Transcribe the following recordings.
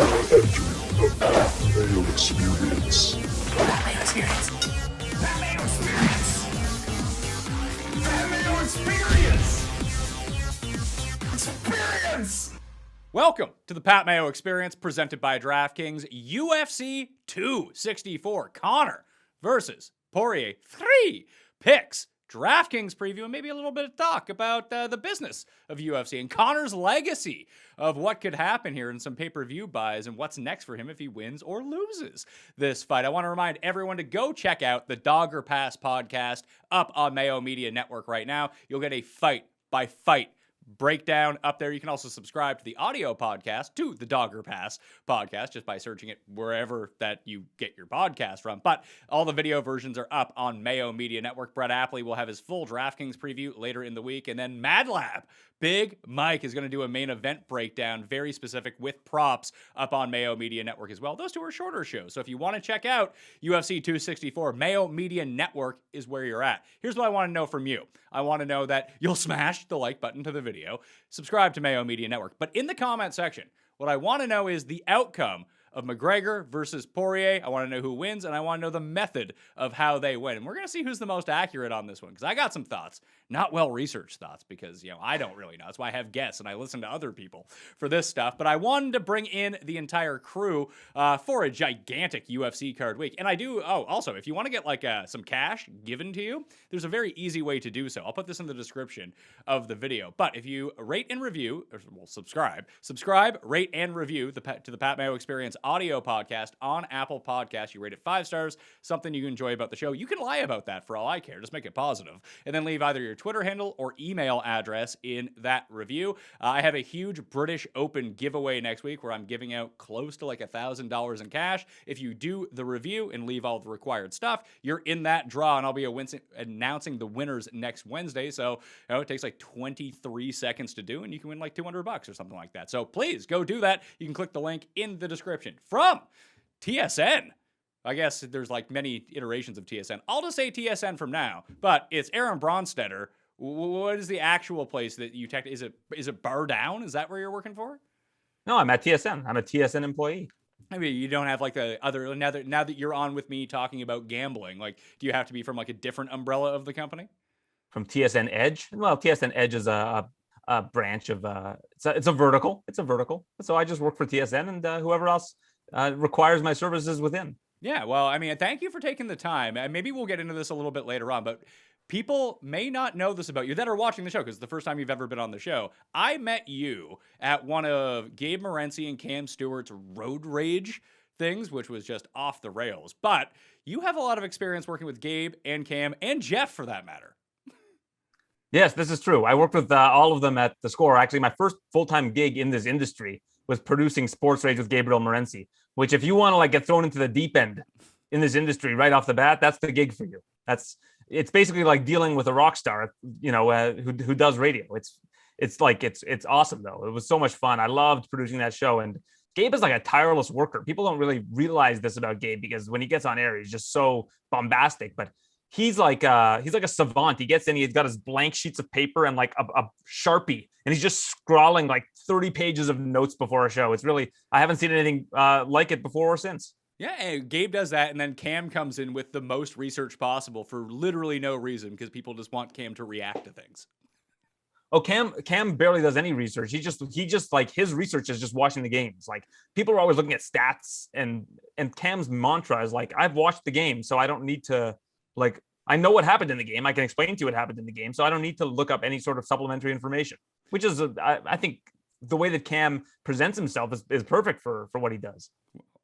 The Mayo Experience. Mayo Experience. Mayo Experience. Mayo Experience. Experience. Welcome to the Pat Mayo Experience, presented by DraftKings UFC 264. Conor versus Poirier. 3 picks. DraftKings preview, and maybe a little bit of talk about the business of UFC and Conor's legacy of what could happen here in some pay-per-view buys and what's next for him if he wins or loses this fight. I want to remind everyone to go check out the Dogger Pass podcast up on Mayo Media Network right now. You'll get a fight-by-fight breakdown up there. You can also subscribe to the audio podcast, to the Dogger Pass podcast, just by searching it wherever that you get your podcast from. But all the video versions are up on Mayo Media Network. Brett Apley will have his full DraftKings preview later in the week. And then Mad Lab, Big Mike, is going to do a main event breakdown, very specific with props, up on Mayo Media Network as well. Those two are shorter shows. So if you want to check out UFC 264, Mayo Media Network is where you're at. Here's what I want to know from you. I want to know that you'll smash the like button to the video, subscribe to Mayo Media Network. But in the comment section, what I want to know is the outcome of McGregor versus Poirier. I want to know who wins, and I want to know the method of how they win. And we're going to see who's the most accurate on this one, because I got some thoughts, not well-researched thoughts, because, I don't really know. That's why I have guests, and I listen to other people for this stuff. But I wanted to bring in the entire crew for a gigantic UFC card week. And I do, also, if you want to get, some cash given to you, there's a very easy way to do so. I'll put this in the description of the video. But if you rate and review, subscribe, rate and review to the Pat Mayo Experience audio podcast on Apple Podcasts. You rate it 5 stars, something you enjoy about the show. You can lie about that for all I care. Just make it positive. And then leave either your Twitter handle or email address in that review. I have a huge British Open giveaway next week where I'm giving out close to $1,000 in cash. If you do the review and leave all the required stuff, you're in that draw, and I'll be announcing the winners next Wednesday. So it takes 23 seconds to do, and you can win $200 or something like that. So please go do that. You can click the link in the description. From TSN. I guess there's many iterations of TSN. I'll just say TSN from now, but it's Aaron Bronsteter. What is the actual place that you is it Bar Down? Is that where you're working for? No, I'm at TSN. I'm a TSN employee. I mean, you don't have the other, now that you're on with me talking about gambling, do you have to be from a different umbrella of the company? From TSN Edge? Well, TSN Edge is a branch of, it's a vertical. It's a vertical. So I just work for TSN, and whoever else requires my services within. Yeah, well, I mean, thank you for taking the time. Maybe we'll get into this a little bit later on, but people may not know this about you that are watching the show, because it's the first time you've ever been on the show. I met you at one of Gabe Morency and Cam Stewart's road rage things, which was just off the rails. But you have a lot of experience working with Gabe and Cam and Jeff, for that matter. Yes, this is true. I worked with all of them at The Score. Actually, my first full-time gig in this industry was producing Sports Rage with Gabriel Morency, which, if you want to get thrown into the deep end in this industry right off the bat, that's the gig for you. It's basically like dealing with a rock star, who does radio. It's awesome though. It was so much fun. I loved producing that show, and Gabe is a tireless worker. People don't really realize this about Gabe, because when he gets on air, he's just so bombastic, but he's like a savant. He gets in, he's got his blank sheets of paper and a Sharpie, and he's just scrawling 30 pages of notes before a show. It's really, I haven't seen anything like it before or since. Yeah, and Gabe does that, and then Cam comes in with the most research possible for literally no reason, because people just want Cam to react to things. Oh, Cam barely does any research. He just his research is just watching the games. People are always looking at stats, and Cam's mantra is I've watched the game, so I don't need to I know what happened in the game. I can explain to you what happened in the game, so I don't need to look up any sort of supplementary information, which is, I think, the way that Cam presents himself is perfect for what he does.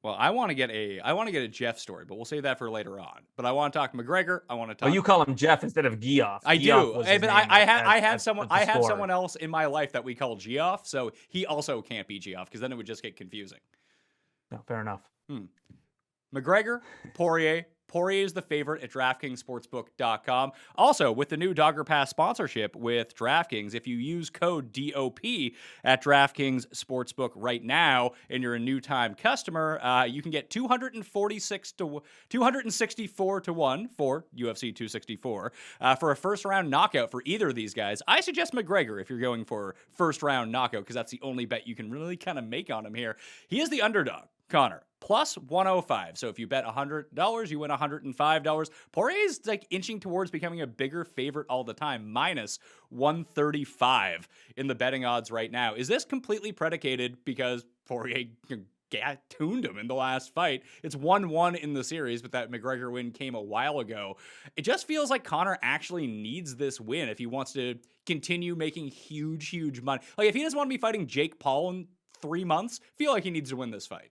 Well, I want to get a Jeff story, but we'll save that for later on. But I want to talk McGregor. I want to talk. Oh, you call him Jeff instead of Geoff. I do. But I have someone else in my life that we call Geoff, so he also can't be Geoff, because then it would just get confusing. No, fair enough. McGregor, Poirier, Poirier is the favorite at DraftKingsSportsbook.com. Also, with the new Dogger Pass sponsorship with DraftKings, if you use code DOP at DraftKings Sportsbook right now and you're a new-time customer, you can get 264 to 1 for UFC 264 for a first-round knockout for either of these guys. I suggest McGregor if you're going for first-round knockout because that's the only bet you can really kind of make on him here. He is the underdog, Connor. Plus 105. So if you bet $100, you win $105. Poirier's like inching towards becoming a bigger favorite all the time, minus 135 in the betting odds right now. Is this completely predicated because Poirier tuned him in the last fight? It's 1-1 in the series, but that McGregor win came a while ago. It just feels like Conor actually needs this win if he wants to continue making huge money. Like if he doesn't want to be fighting Jake Paul in 3 months, I feel like he needs to win this fight.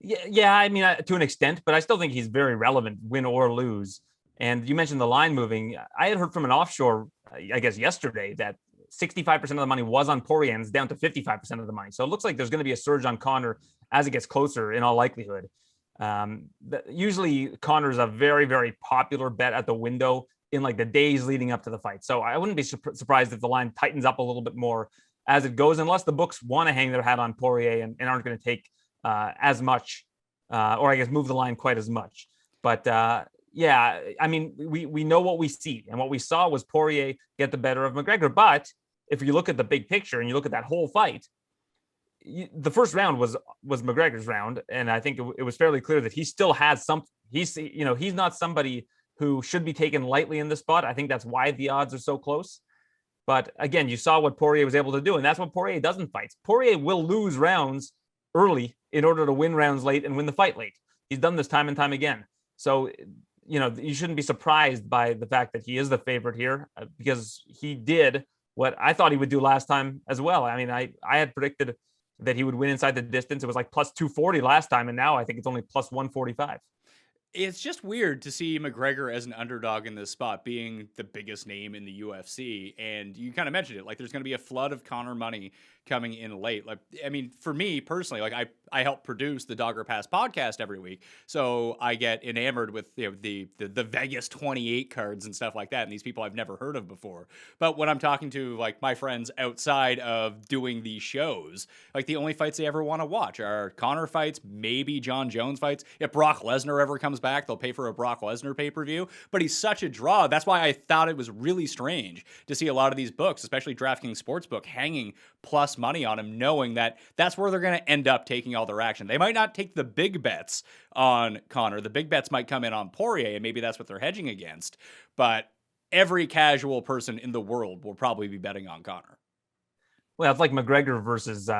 Yeah. I mean, to an extent, but I still think he's very relevant, win or lose. And you mentioned the line moving. I had heard from an offshore, I guess yesterday, that 65% of the money was on Poirier and it's down to 55% of the money. So it looks like there's going to be a surge on Conor as it gets closer in all likelihood. Usually Conor's a very popular bet at the window in like the days leading up to the fight. So I wouldn't be surprised if the line tightens up a little bit more as it goes, unless the books want to hang their hat on Poirier and aren't going to take as much, or I guess move the line quite as much. But yeah, I mean, we know what we see, and what we saw was Poirier get the better of McGregor. But if you look at the big picture and you look at that whole fight, the first round was McGregor's round, and I think it was fairly clear that he still has some. He's not somebody who should be taken lightly in this spot. I think that's why the odds are so close. But again, you saw what Poirier was able to do, and that's what Poirier does in fights. Poirier will lose rounds early in order to win rounds late and win the fight late. He's done this time and time again. So, you shouldn't be surprised by the fact that he is the favorite here because he did what I thought he would do last time as well. I mean, I had predicted that he would win inside the distance. It was like plus 240 last time, and now I think it's only plus 145. It's just weird to see McGregor as an underdog in this spot, being the biggest name in the UFC. And you kind of mentioned it, like there's going to be a flood of Conor money coming in late. Like, I mean, for me personally, like I help produce the Dogger Pass podcast every week. So I get enamored with the Vegas 28 cards and stuff like that. And these people I've never heard of before. But when I'm talking to like my friends outside of doing these shows, like the only fights they ever want to watch are Conor fights, maybe John Jones fights. If Brock Lesnar ever comes back, they'll pay for a Brock Lesnar pay-per-view. But he's such a draw. That's why I thought it was really strange to see a lot of these books, especially DraftKings Sportsbook, hanging plus money on him, knowing that that's where they're going to end up taking all their action. They might not take the big bets on Conor. The big bets might come in on Poirier, and maybe that's what they're hedging against. But every casual person in the world will probably be betting on Conor. Well, it's like McGregor versus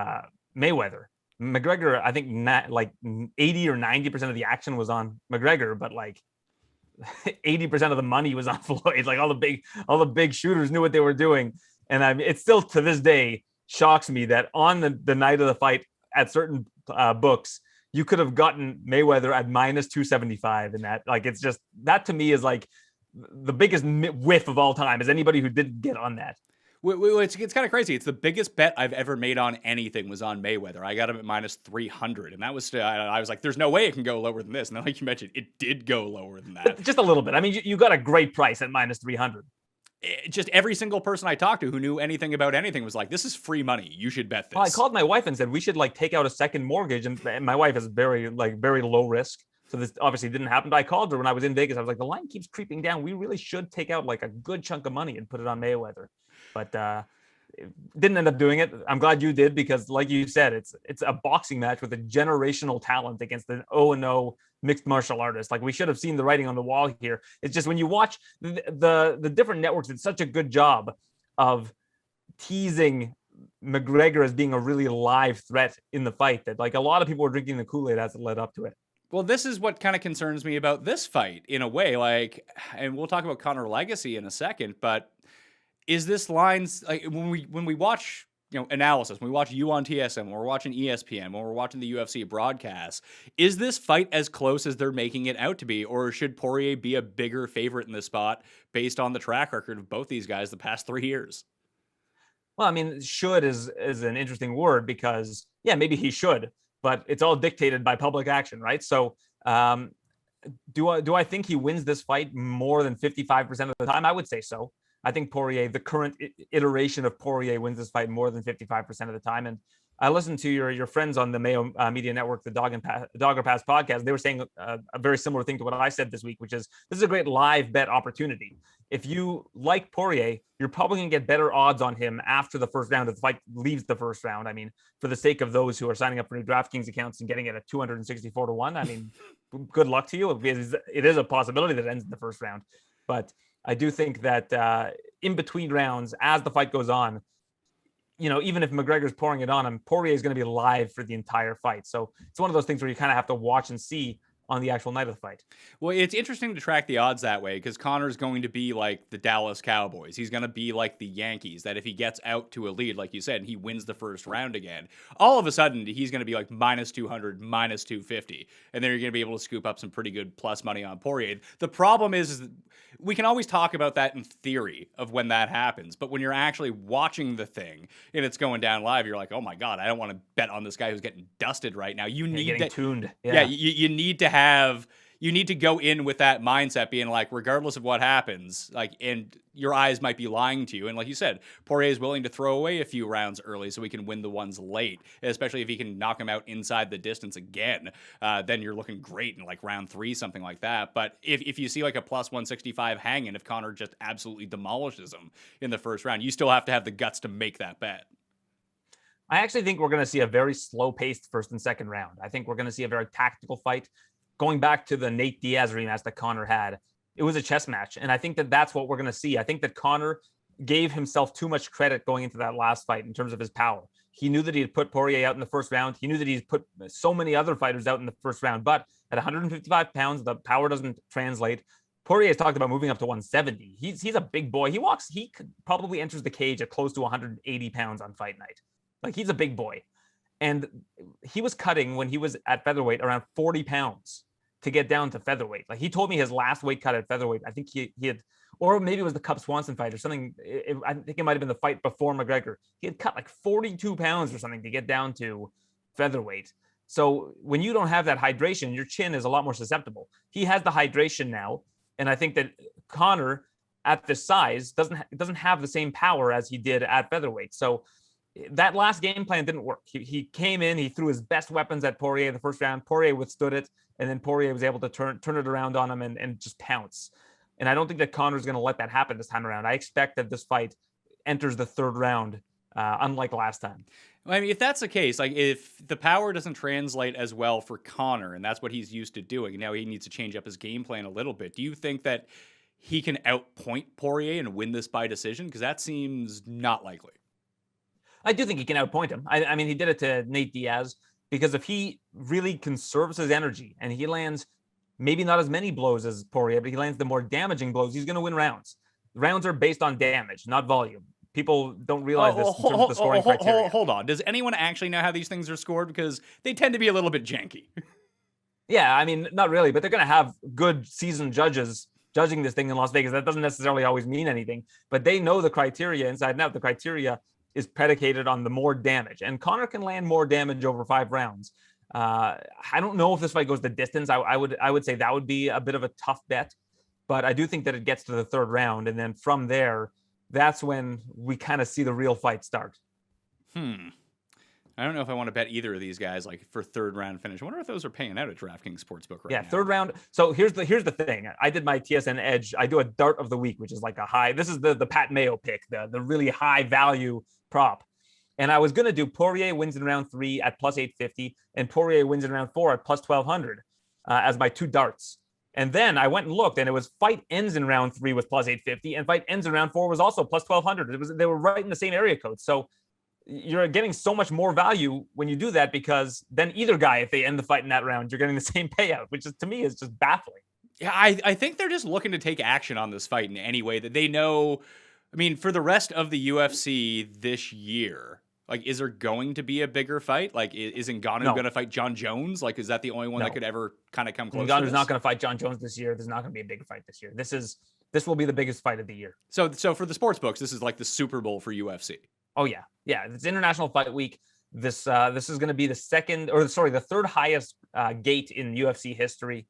Mayweather. McGregor, I think like 80 or 90% of the action was on McGregor, but like 80% of the money was on Floyd. Like all the big shooters knew what they were doing. And I mean, it still to this day shocks me that on the night of the fight at certain books, you could have gotten Mayweather at minus 275 in that. Like, it's just, that to me is like the biggest whiff of all time, is anybody who didn't get on that. It's kind of crazy. It's the biggest bet I've ever made on anything was on Mayweather. I got him at minus 300, and that was I was like, "There's no way it can go lower than this." And then, like you mentioned, it did go lower than that, just a little bit. I mean, you got a great price at minus 300. Just every single person I talked to who knew anything about anything was like, "This is free money. You should bet this." Well, I called my wife and said we should like take out a second mortgage, and my wife is very low risk, so this obviously didn't happen. But I called her when I was in Vegas. I was like, "The line keeps creeping down. We really should take out like a good chunk of money and put it on Mayweather." But didn't end up doing it. I'm glad you did, because like you said, it's a boxing match with a generational talent against an 0-0 mixed martial artist. Like, we should have seen the writing on the wall here. It's just when you watch the different networks, did such a good job of teasing McGregor as being a really live threat in the fight that like a lot of people were drinking the Kool-Aid as it led up to it. Well, this is what kind of concerns me about this fight in a way, like, and we'll talk about Conor legacy in a second, but is this lines like when we watch, analysis, when we watch you on TSM, when we're watching ESPN, when we're watching the UFC broadcast, is this fight as close as they're making it out to be, or should Poirier be a bigger favorite in this spot based on the track record of both these guys the past 3 years? Well, I mean, should is an interesting word, because yeah, maybe he should, but it's all dictated by public action, right? So Do I think he wins this fight more than 55% of the time? I would say so. I think Poirier, the current iteration of Poirier, wins this fight more than 55% of the time. And I listened to your friends on the Mayo Media Network, the Dogger Pass podcast. They were saying a very similar thing to what I said this week, which is this is a great live bet opportunity. If you like Poirier, you're probably going to get better odds on him after the first round if the fight leaves the first round. I mean, for the sake of those who are signing up for new DraftKings accounts and getting it at 264-1, I mean, good luck to you. It is a possibility that it ends in the first round. But I do think that in between rounds, as the fight goes on, even if McGregor's pouring it on him, Poirier is going to be live for the entire fight. So it's one of those things where you kind of have to watch and see on the actual night of the fight. Well, it's interesting to track the odds that way because Conor's going to be like the Dallas Cowboys. He's going to be like the Yankees, that if he gets out to a lead, like you said, and he wins the first round again, all of a sudden he's going to be like minus 200, minus 250. And then you're going to be able to scoop up some pretty good plus money on Poirier. The problem is we can always talk about that in theory of when that happens. But when you're actually watching the thing and it's going down live, you're like, oh my God, I don't want to bet on this guy who's getting dusted right now. You need getting tuned. Yeah, you need to go in with that mindset being like, regardless of what happens, like, and your eyes might be lying to you. And like you said, Poirier is willing to throw away a few rounds early so he can win the ones late, especially if he can knock him out inside the distance again. Then you're looking great in like round 3, something like that. But if you see like a plus 165 hanging, if Conor just absolutely demolishes him in the first round, you still have to have the guts to make that bet. I actually think we're going to see a very slow-paced first and second round. I think we're going to see a very tactical fight. Going back to the Nate Diaz rematch that Conor had, it was a chess match. And I think that that's what we're going to see. I think that Conor gave himself too much credit going into that last fight in terms of his power. He knew that he had put Poirier out in the first round. He knew that he'd put so many other fighters out in the first round. But at 155 pounds, the power doesn't translate. Poirier has talked about moving up to 170. He's a big boy. He probably enters the cage at close to 180 pounds on fight night. Like, he's a big boy. And he was cutting when he was at featherweight around 40 pounds to get down to featherweight. Like, he told me his last weight cut at featherweight, I think he had, or maybe it was the Cub Swanson fight or something. I think it might have been the fight before McGregor. He had cut like 42 pounds or something to get down to featherweight. So when you don't have that hydration, your chin is a lot more susceptible. He has the hydration now. And I think that Conor at this size doesn't have the same power as he did at featherweight. So that last game plan didn't work. He came in, he threw his best weapons at Poirier in the first round. Poirier withstood it, and then Poirier was able to turn it around on him and just pounce. And I don't think that Conor's going to let that happen this time around. I expect that this fight enters the third round, unlike last time. Well, I mean, if that's the case, like if the power doesn't translate as well for Conor, and that's what he's used to doing, now he needs to change up his game plan a little bit. Do you think that he can outpoint Poirier and win this by decision? Because that seems not likely. I do think he can outpoint him. I mean, he did it to Nate Diaz, because if he really conserves his energy and he lands maybe not as many blows as Poirier, but he lands the more damaging blows, he's going to win rounds. Rounds are based on damage, not volume. People don't realize this in terms of the scoring criteria. Hold on. Does anyone actually know how these things are scored? Because they tend to be a little bit janky. Yeah, I mean, not really, but they're going to have good seasoned judges judging this thing in Las Vegas. That doesn't necessarily always mean anything, but they know the criteria inside and out. The criteria is predicated on the more damage, and Conor can land more damage over 5 rounds. I don't know if this fight goes the distance. I would say that would be a bit of a tough bet, but I do think that it gets to the third round, and then from there, that's when we kind of see the real fight start. I don't know if I want to bet either of these guys like for third round finish. I wonder if those are paying out at DraftKings Sportsbook right now. Yeah, third round. So here's the thing. I did my TSN Edge. I do a dart of the week, which is like a high. This is the Pat Mayo pick, the really high value prop. And I was going to do Poirier wins in round 3 at plus 850 and Poirier wins in round 4 at plus 1200 as my 2 darts. And then I went and looked, and it was fight ends in round 3 was plus 850 and fight ends in round 4 was also plus 1200. They were right in the same area code. So you're getting so much more value when you do that, because then either guy, if they end the fight in that round, you're getting the same payout, which is, to me, is just baffling. Yeah, I think they're just looking to take action on this fight in any way that they know. I mean, for the rest of the UFC this year, like, is there going to be a bigger fight? Like, is Ngannou going to fight John Jones? Like, is that the only one that could ever kind of come close to this? Ngannou's not going to fight John Jones this year. There's not going to be a big fight this year. This will be the biggest fight of the year. So for the sports books, this is like the Super Bowl for UFC. Oh yeah. Yeah. It's International Fight Week. This is going to be the third highest gate in UFC history.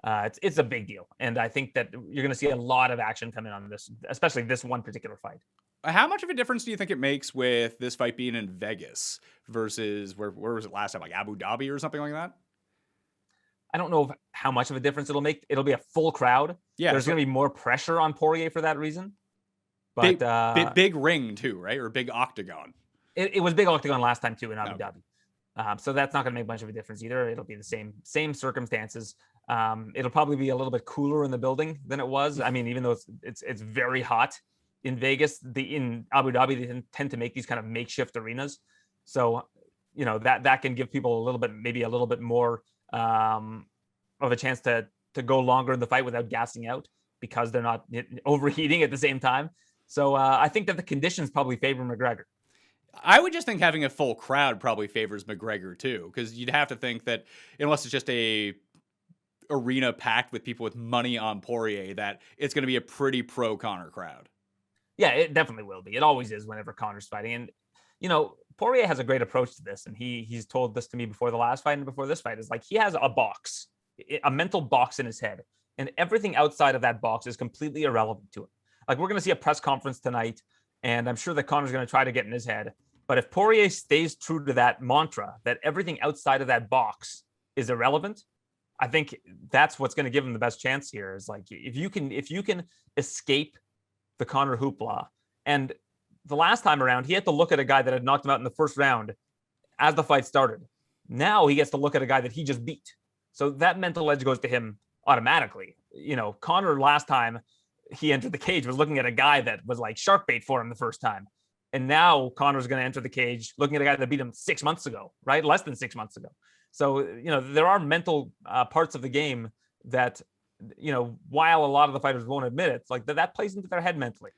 It's a big deal. And I think that you're going to see a lot of action coming on this, especially this one particular fight. How much of a difference do you think it makes with this fight being in Vegas versus where was it last time, like Abu Dhabi or something like that? I don't know how much of a difference it'll make. It'll be a full crowd. Yeah, there's going to be more pressure on Poirier for that reason. But big ring too, right? Or big octagon. It was big octagon last time too in Abu Dhabi. So that's not going to make much of a difference either. It'll be the same circumstances. It'll probably be a little bit cooler in the building than it was. I mean, even though it's very hot in Vegas, in Abu Dhabi, they tend to make these kind of makeshift arenas. So, that can give people maybe a little bit more of a chance to go longer in the fight without gassing out because they're not overheating at the same time. So I think that the conditions probably favor McGregor. I would just think having a full crowd probably favors McGregor too, because you'd have to think that unless it's just a arena packed with people with money on Poirier, that it's going to be a pretty pro Conor crowd. Yeah, it definitely will be. It always is whenever Conor's fighting. And, Poirier has a great approach to this. And he's told this to me before the last fight and before this fight, is like he has a mental box in his head. And everything outside of that box is completely irrelevant to him. Like we're going to see a press conference tonight, and I'm sure that Conor's going to try to get in his head. But if Poirier stays true to that mantra, that everything outside of that box is irrelevant, I think that's what's going to give him the best chance here. Is like if you can escape the Conor hoopla. And the last time around, he had to look at a guy that had knocked him out in the first round as the fight started. Now he gets to look at a guy that he just beat. So that mental edge goes to him automatically. Conor last time he entered the cage was looking at a guy that was like shark bait for him the first time. And now Conor's going to enter the cage looking at a guy that beat him 6 months ago, right? Less than 6 months ago. So, there are mental parts of the game that, while a lot of the fighters won't admit it, like that plays into their head mentally.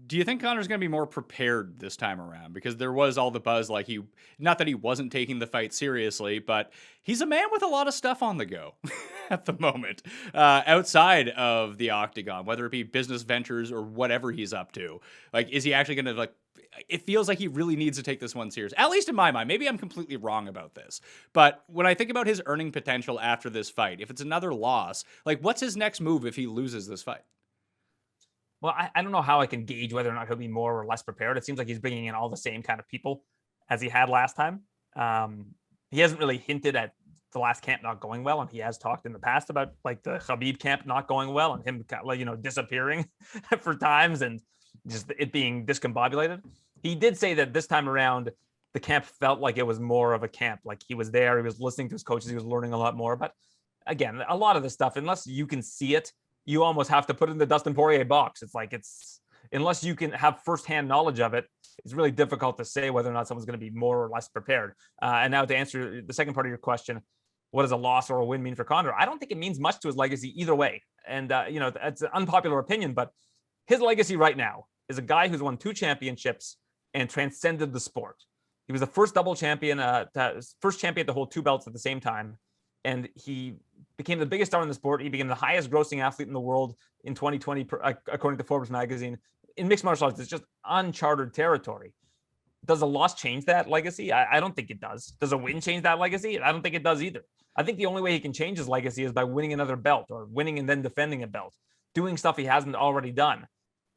Do you think Conor's going to be more prepared this time around? Because there was all the buzz, like not that he wasn't taking the fight seriously, but he's a man with a lot of stuff on the go at the moment, outside of the octagon, whether it be business ventures or whatever he's up to. Like, is he actually going to it feels like he really needs to take this one serious, at least in my mind. Maybe I'm completely wrong about this, but when I think about his earning potential after this fight, if it's another loss, like what's his next move if he loses this fight? Well, I don't know how I can gauge whether or not he'll be more or less prepared. It seems like he's bringing in all the same kind of people as he had last time. He hasn't really hinted at the last camp not going well, and he has talked in the past about like the Khabib camp not going well and him, disappearing for times and just it being discombobulated. He did say that this time around, the camp felt like it was more of a camp. Like he was there, he was listening to his coaches, he was learning a lot more. But again, a lot of this stuff, unless you can see it, you almost have to put it in the Dustin Poirier box. It's unless you can have firsthand knowledge of it, it's really difficult to say whether or not someone's going to be more or less prepared. And now to answer the second part of your question, what does a loss or a win mean for Conor? I don't think it means much to his legacy either way. And, it's an unpopular opinion, but his legacy right now is a guy who's won 2 championships and transcended the sport. He was the first double champion, first champion to hold 2 belts at the same time. And he became the biggest star in the sport. He became the highest grossing athlete in the world in 2020, according to Forbes magazine. In mixed martial arts, it's just uncharted territory. Does a loss change that legacy? I don't think it does. Does a win change that legacy? I don't think it does either. I think the only way he can change his legacy is by winning another belt or winning and then defending a belt, doing stuff he hasn't already done.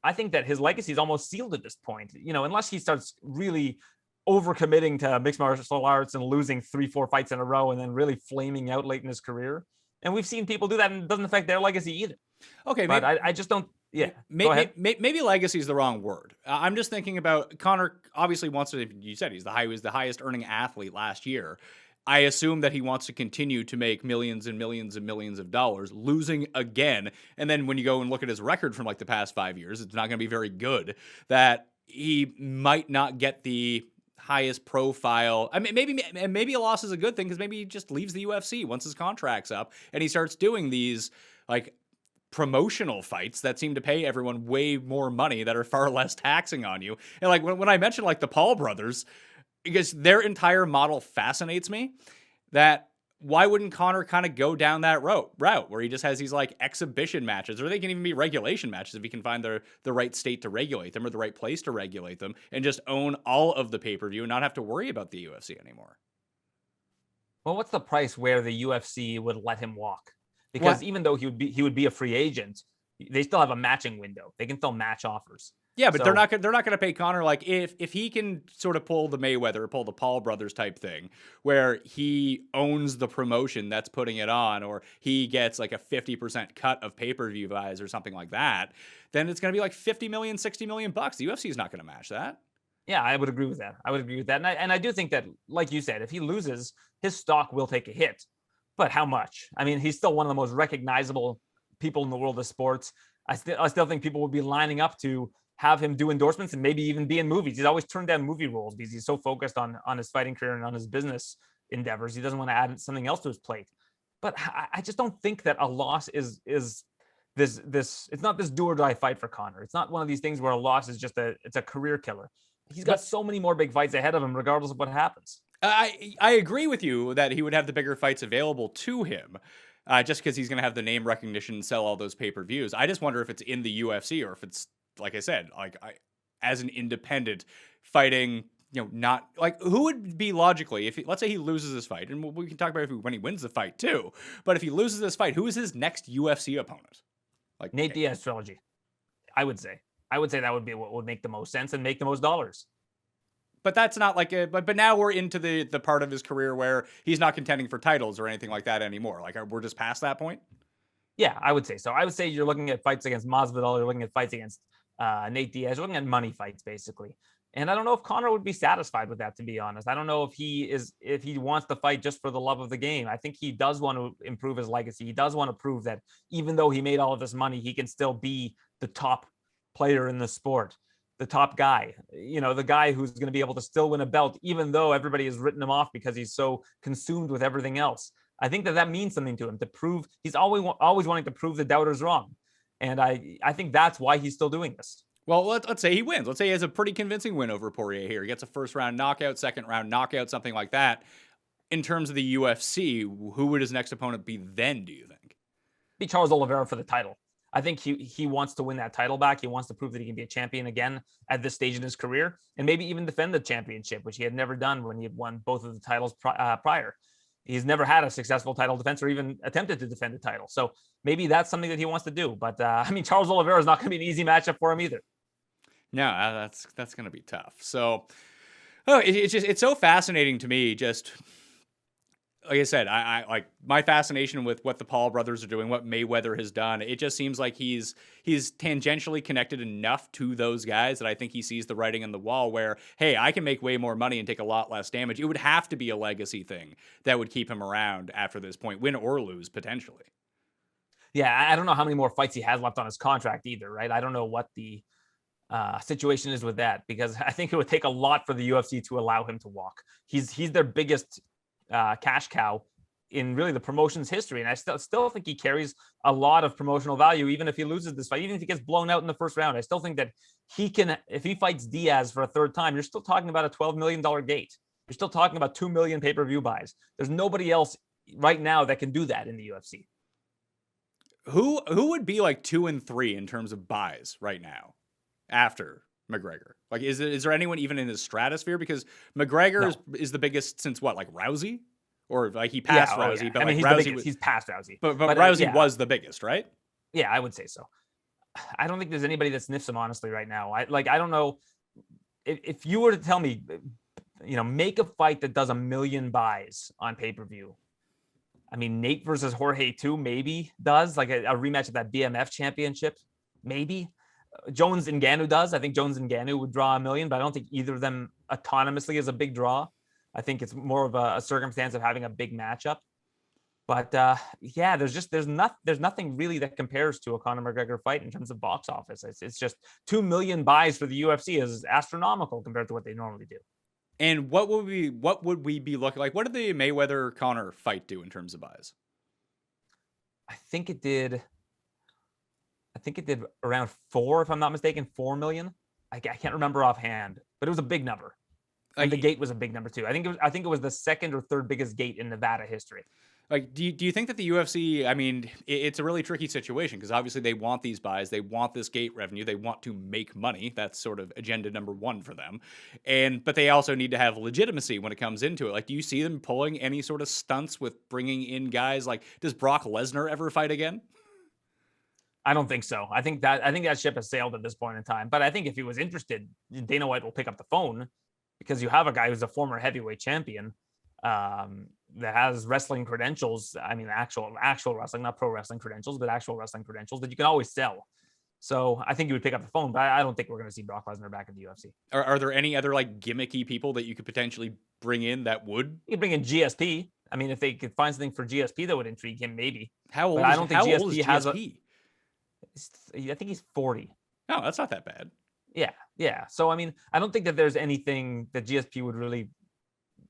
I think that his legacy is almost sealed at this point, unless he starts really overcommitting to mixed martial arts and losing 3-4 fights in a row and then really flaming out late in his career. And we've seen people do that, and it doesn't affect their legacy either. Okay, but I just don't. Yeah, maybe legacy is the wrong word. I'm just thinking about Conor. Obviously, wants to. You said he was the highest earning athlete last year. I assume that he wants to continue to make millions and millions and millions of dollars, losing again. And then when you go and look at his record from like the past 5 years, it's not going to be very good. That he might not get the highest profile. I mean, maybe a loss is a good thing because maybe he just leaves the UFC once his contract's up and he starts doing these like promotional fights that seem to pay everyone way more money that are far less taxing on you. And like when I mentioned like the Paul brothers, because their entire model fascinates me, that why wouldn't Conor kind of go down that route where he just has these like exhibition matches, or they can even be regulation matches if he can find the right state to regulate them or the right place to regulate them, and just own all of the pay-per-view and not have to worry about the UFC anymore? Well, what's the price where the UFC would let him walk? because even though he would be a free agent, they still have a matching window. They can still match offers. Yeah, but they're not going to pay Conor. Like if he can sort of pull the Mayweather, pull the Paul brothers type thing, where he owns the promotion that's putting it on, or he gets like a 50% cut of pay-per-view buys or something like that, then it's going to be like 50 million, 60 million bucks. The UFC is not going to match that. Yeah, I would agree with that. And I do think that, like you said, if he loses, his stock will take a hit. But how much? I mean, he's still one of the most recognizable people in the world of sports. I still think people would be lining up to have him do endorsements and maybe even be in movies. He's always turned down movie roles because he's so focused on his fighting career and on his business endeavors. He doesn't want to add something else to his plate. But I just don't think that a loss is this. It's not this do or die fight for Conor. It's not one of these things where a loss is just it's a career killer. He's got so many more big fights ahead of him, regardless of what happens. I agree with you that he would have the bigger fights available to him. Just because he's going to have the name recognition and sell all those pay-per-views. I just wonder if it's in the UFC or if it's, like I said, as an independent fighting, not like who would be logically, if let's say he loses this fight, and we can talk about when he wins the fight too, but if he loses this fight, who is his next UFC opponent? Like Nate Diaz trilogy, I would say that would be what would make the most sense and make the most dollars. But that's not like but now we're into the part of his career where he's not contending for titles or anything like that anymore. Like we're just past that point. Yeah, I would say so. I would say you're looking at fights against Masvidal, you're looking at fights against Nate Diaz, you're looking at money fights basically. And I don't know if Conor would be satisfied with that, to be honest. I don't know if he wants to fight just for the love of the game. I think he does want to improve his legacy. He does want to prove that even though he made all of this money, he can still be the top player in the sport, the top guy, the guy who's going to be able to still win a belt, even though everybody has written him off because he's so consumed with everything else. I think that means something to him, to prove he's always wanting to prove the doubters wrong. And I think that's why he's still doing this. Well, let's say he wins. Let's say he has a pretty convincing win over Poirier here. He gets a first round knockout, second round knockout, something like that. In terms of the UFC, who would his next opponent be then, do you think? Be Charles Oliveira for the title. I think he wants to win that title back. He wants to prove that he can be a champion again at this stage in his career, and maybe even defend the championship, which he had never done when he had won both of the titles prior. He's never had a successful title defense or even attempted to defend the title. So maybe that's something that he wants to do. But Charles Oliveira is not going to be an easy matchup for him either. No, that's going to be tough. So, it's so fascinating to me. Just like I said, I like my fascination with what the Paul brothers are doing, what Mayweather has done. It just seems like he's tangentially connected enough to those guys that I think he sees the writing on the wall where, hey, I can make way more money and take a lot less damage. It would have to be a legacy thing that would keep him around after this point, win or lose potentially. Yeah, I don't know how many more fights he has left on his contract either, right? I don't know what the situation is with that, because I think it would take a lot for the UFC to allow him to walk. He's their biggest cash cow in really the promotion's history, and I still think he carries a lot of promotional value, even if he loses this fight, even if he gets blown out in the first round. I still think that he can, if he fights Diaz for a third time, you're still talking about a $12 million gate. You're still talking about 2 million pay-per-view buys. There's nobody else right now that can do that in the UFC. Who would be like 2 and 3 in terms of buys right now after McGregor? Like, is there anyone even in his stratosphere? Because McGregor is the biggest since what, like Rousey? Or like he passed Rousey, yeah. but I mean, Rousey he's past Rousey. But Rousey was the biggest, right? Yeah, I would say so. I don't think there's anybody that sniffs him, honestly, right now. I don't know if you were to tell me, make a fight that does 1 million buys on pay-per-view. I mean, Nate versus Jorge too, maybe does, like a rematch of that BMF championship, maybe. Jones and Ngannou does. I think Jones and Ngannou would draw 1 million, but I don't think either of them autonomously is a big draw. I think it's more of a circumstance of having a big matchup. But there's nothing really that compares to a Conor McGregor fight in terms of box office. It's just 2 million buys for the UFC is astronomical compared to what they normally do. And what would we be looking like? What did the Mayweather Conor fight do in terms of buys? I think it did around 4, if I'm not mistaken, 4 million. I can't remember offhand, but it was a big number. And the gate was a big number too. I think it was the second or third biggest gate in Nevada history. Like, do you think that the UFC, I mean, it's a really tricky situation because obviously they want these buys, they want this gate revenue, they want to make money. That's sort of agenda number one for them. But they also need to have legitimacy when it comes into it. Like, do you see them pulling any sort of stunts with bringing in guys? Like, does Brock Lesnar ever fight again? I don't think so. I think that ship has sailed at this point in time. But I think if he was interested, Dana White will pick up the phone because you have a guy who's a former heavyweight champion. That has wrestling credentials. I mean, actual wrestling, not pro wrestling credentials, but actual wrestling credentials that you can always sell. So I think you would pick up the phone, but I don't think we're going to see Brock Lesnar back in the UFC. Are there any other like gimmicky people that you could potentially bring in that would? You could bring in GSP. I mean, if they could find something for GSP that would intrigue him, maybe. How old? I don't think GSP has GSP? I think he's 40. No, that's not that bad. Yeah. So I mean, I don't think that there's anything that GSP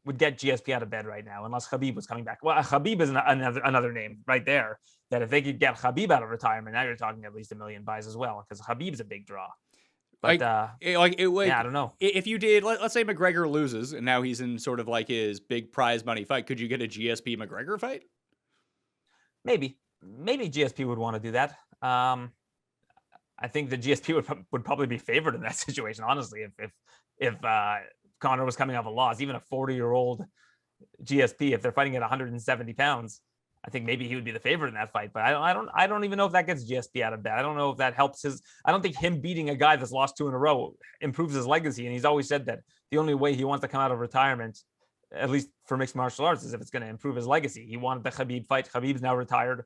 would get GSP out of bed right now, unless Khabib was coming back. Well, Khabib is another name right there. That if they could get Khabib out of retirement, now you're talking at least 1 million buys as well, because Khabib's a big draw. But yeah, I don't know. If you did, let's say McGregor loses, and now he's in sort of like his big prize money fight, could you get a GSP McGregor fight? Maybe GSP would want to do that. I think the GSP would probably be favored in that situation, honestly. If Conor was coming off a loss, even a 40-year-old GSP, if they're fighting at 170 pounds, I think maybe he would be the favorite in that fight. But I don't even know if that gets GSP out of bed. I don't know if that helps his. I don't think him beating a guy that's lost 2 in a row improves his legacy. And he's always said that the only way he wants to come out of retirement, at least for mixed martial arts, is if it's going to improve his legacy. He wanted the Khabib fight. Khabib's now retired.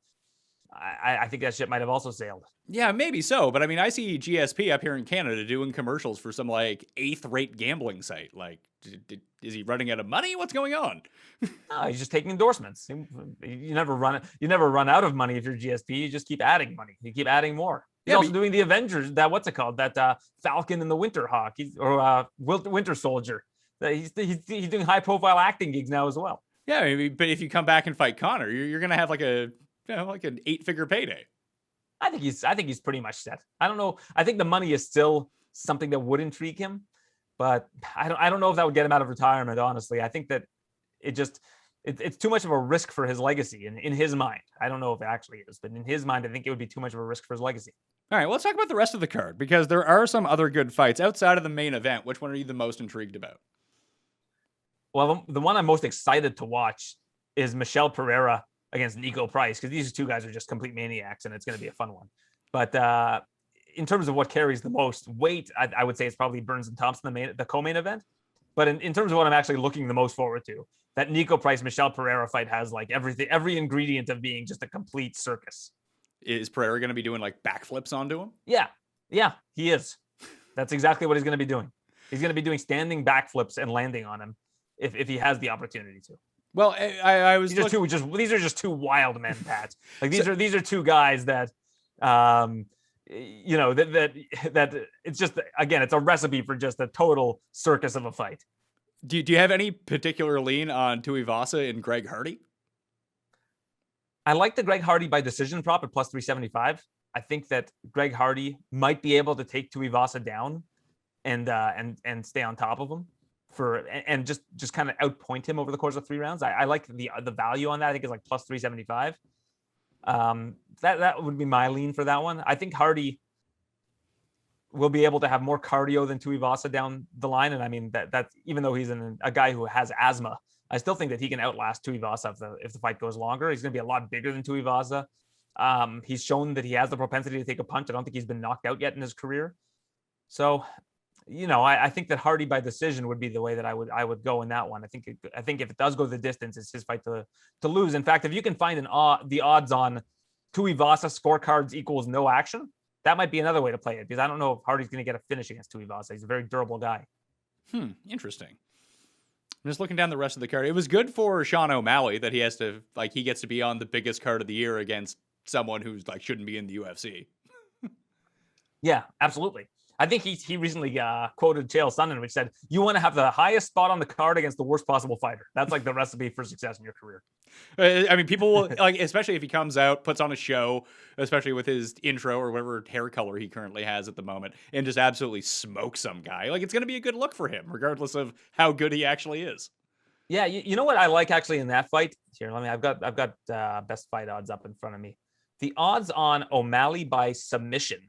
I think that ship might have also sailed. Yeah, maybe so. But I mean, I see GSP up here in Canada doing commercials for some like 8th-rate gambling site. Like, is he running out of money? What's going on? No, he's just taking endorsements. You never run out of money if you're GSP. You just keep adding money. You keep adding more. He's also doing the Avengers. That Falcon and the Winter Hawk, Winter Soldier. He's doing high-profile acting gigs now as well. Yeah, maybe, but if you come back and fight Conor, you're gonna have like an 8-figure payday. I think he's pretty much set. I don't know. I think the money is still something that would intrigue him, but I don't know if that would get him out of retirement. Honestly, I think that it's too much of a risk for his legacy in his mind. I don't know if it actually is, but in his mind, I think it would be too much of a risk for his legacy. All right, well, let's talk about the rest of the card because there are some other good fights outside of the main event. Which one are you the most intrigued about? Well, the one I'm most excited to watch is Michel Pereira against Nico Price, because these two guys are just complete maniacs, and it's going to be a fun one. But in terms of what carries the most weight, I would say it's probably Burns and Thompson, the co-main event. But in terms of what I'm actually looking the most forward to, that Nico Price Michel Pereira fight has like every ingredient of being just a complete circus. Is Pereira going to be doing like backflips onto him? Yeah, he is. That's exactly what he's going to be doing. He's going to be doing standing backflips and landing on him if he has the opportunity to. Well, I was these are just two wild men, Pat. Like these are two guys that that it's just, again, it's a recipe for just a total circus of a fight. Do you have any particular lean on Tuivasa and Greg Hardy? I like the Greg Hardy by decision prop at plus 375. I think that Greg Hardy might be able to take Tuivasa down and stay on top of him and just kind of outpoint him over the course of 3 rounds. I like the value on that. I think it's like plus 375. That would be my lean for that one. I think Hardy will be able to have more cardio than Tuivasa down the line. And I mean, that's even though he's a guy who has asthma, I still think that he can outlast Tuivasa if the fight goes longer. He's going to be a lot bigger than Tuivasa. He's shown that he has the propensity to take a punch. I don't think he's been knocked out yet in his career. So, I think that Hardy by decision would be the way that I would go in that one. I think if it does go the distance, it's his fight to lose. In fact, if you can find the odds on Tuivasa scorecards equals no action, that might be another way to play it, because I don't know if Hardy's going to get a finish against Tuivasa. He's a very durable guy. Interesting. I'm just looking down the rest of the card. It was good for Sean O'Malley that he gets to be on the biggest card of the year against someone who's shouldn't be in the UFC. Yeah, absolutely. I think he recently quoted Chael Sonnen, which said, "You want to have the highest spot on the card against the worst possible fighter. That's like the recipe for success in your career." I mean, people will, like, especially if he comes out, puts on a show, especially with his intro or whatever hair color he currently has at the moment, and just absolutely smoke some guy. Like, it's going to be a good look for him, regardless of how good he actually is. Yeah, you know what I like actually in that fight? Here, I've got best fight odds up in front of me. The odds on O'Malley by submission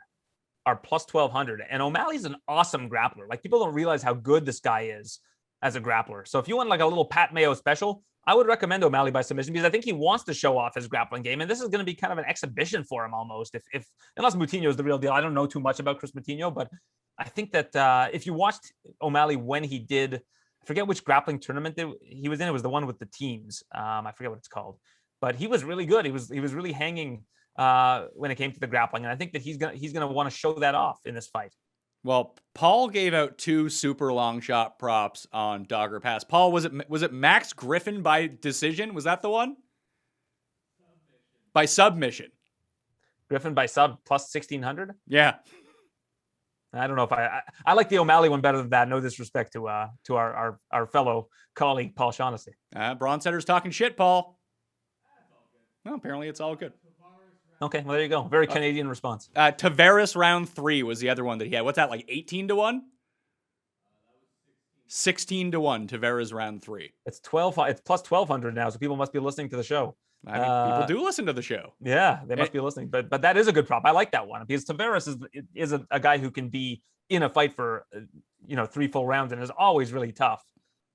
are plus 1,200. And O'Malley's an awesome grappler. Like, people don't realize how good this guy is as a grappler. So if you want like a little Pat Mayo special, I would recommend O'Malley by submission because I think he wants to show off his grappling game. And this is going to be kind of an exhibition for him almost. If unless Moutinho is the real deal. I don't know too much about Chris Moutinho, but I think that if you watched O'Malley when he did, I forget which grappling tournament he was in. It was the one with the teams. I forget what it's called, but he was really good. He was really hanging when it came to the grappling. And I think that he's gonna want to show that off in this fight. Well, Paul gave out 2 super long shot props on Dogger Pass. Paul, was it Max Griffin by decision? Was that the one? By submission. Griffin by sub plus 1,600? Yeah. I don't know if I like the O'Malley one better than that. No disrespect to our fellow colleague, Paul Shaughnessy. Bronsteter's talking shit, Paul. Well, apparently it's all good. Okay, well, there you go. Very Canadian response. Tavares round 3 was the other one that he had. What's that, like 18-1? 16-1, Tavares round 3. It's plus 1,200 now, so people must be listening to the show. I mean, people do listen to the show. Yeah, they must be listening. But that is a good prop. I like that one because Tavares is a guy who can be in a fight for 3 full rounds and is always really tough.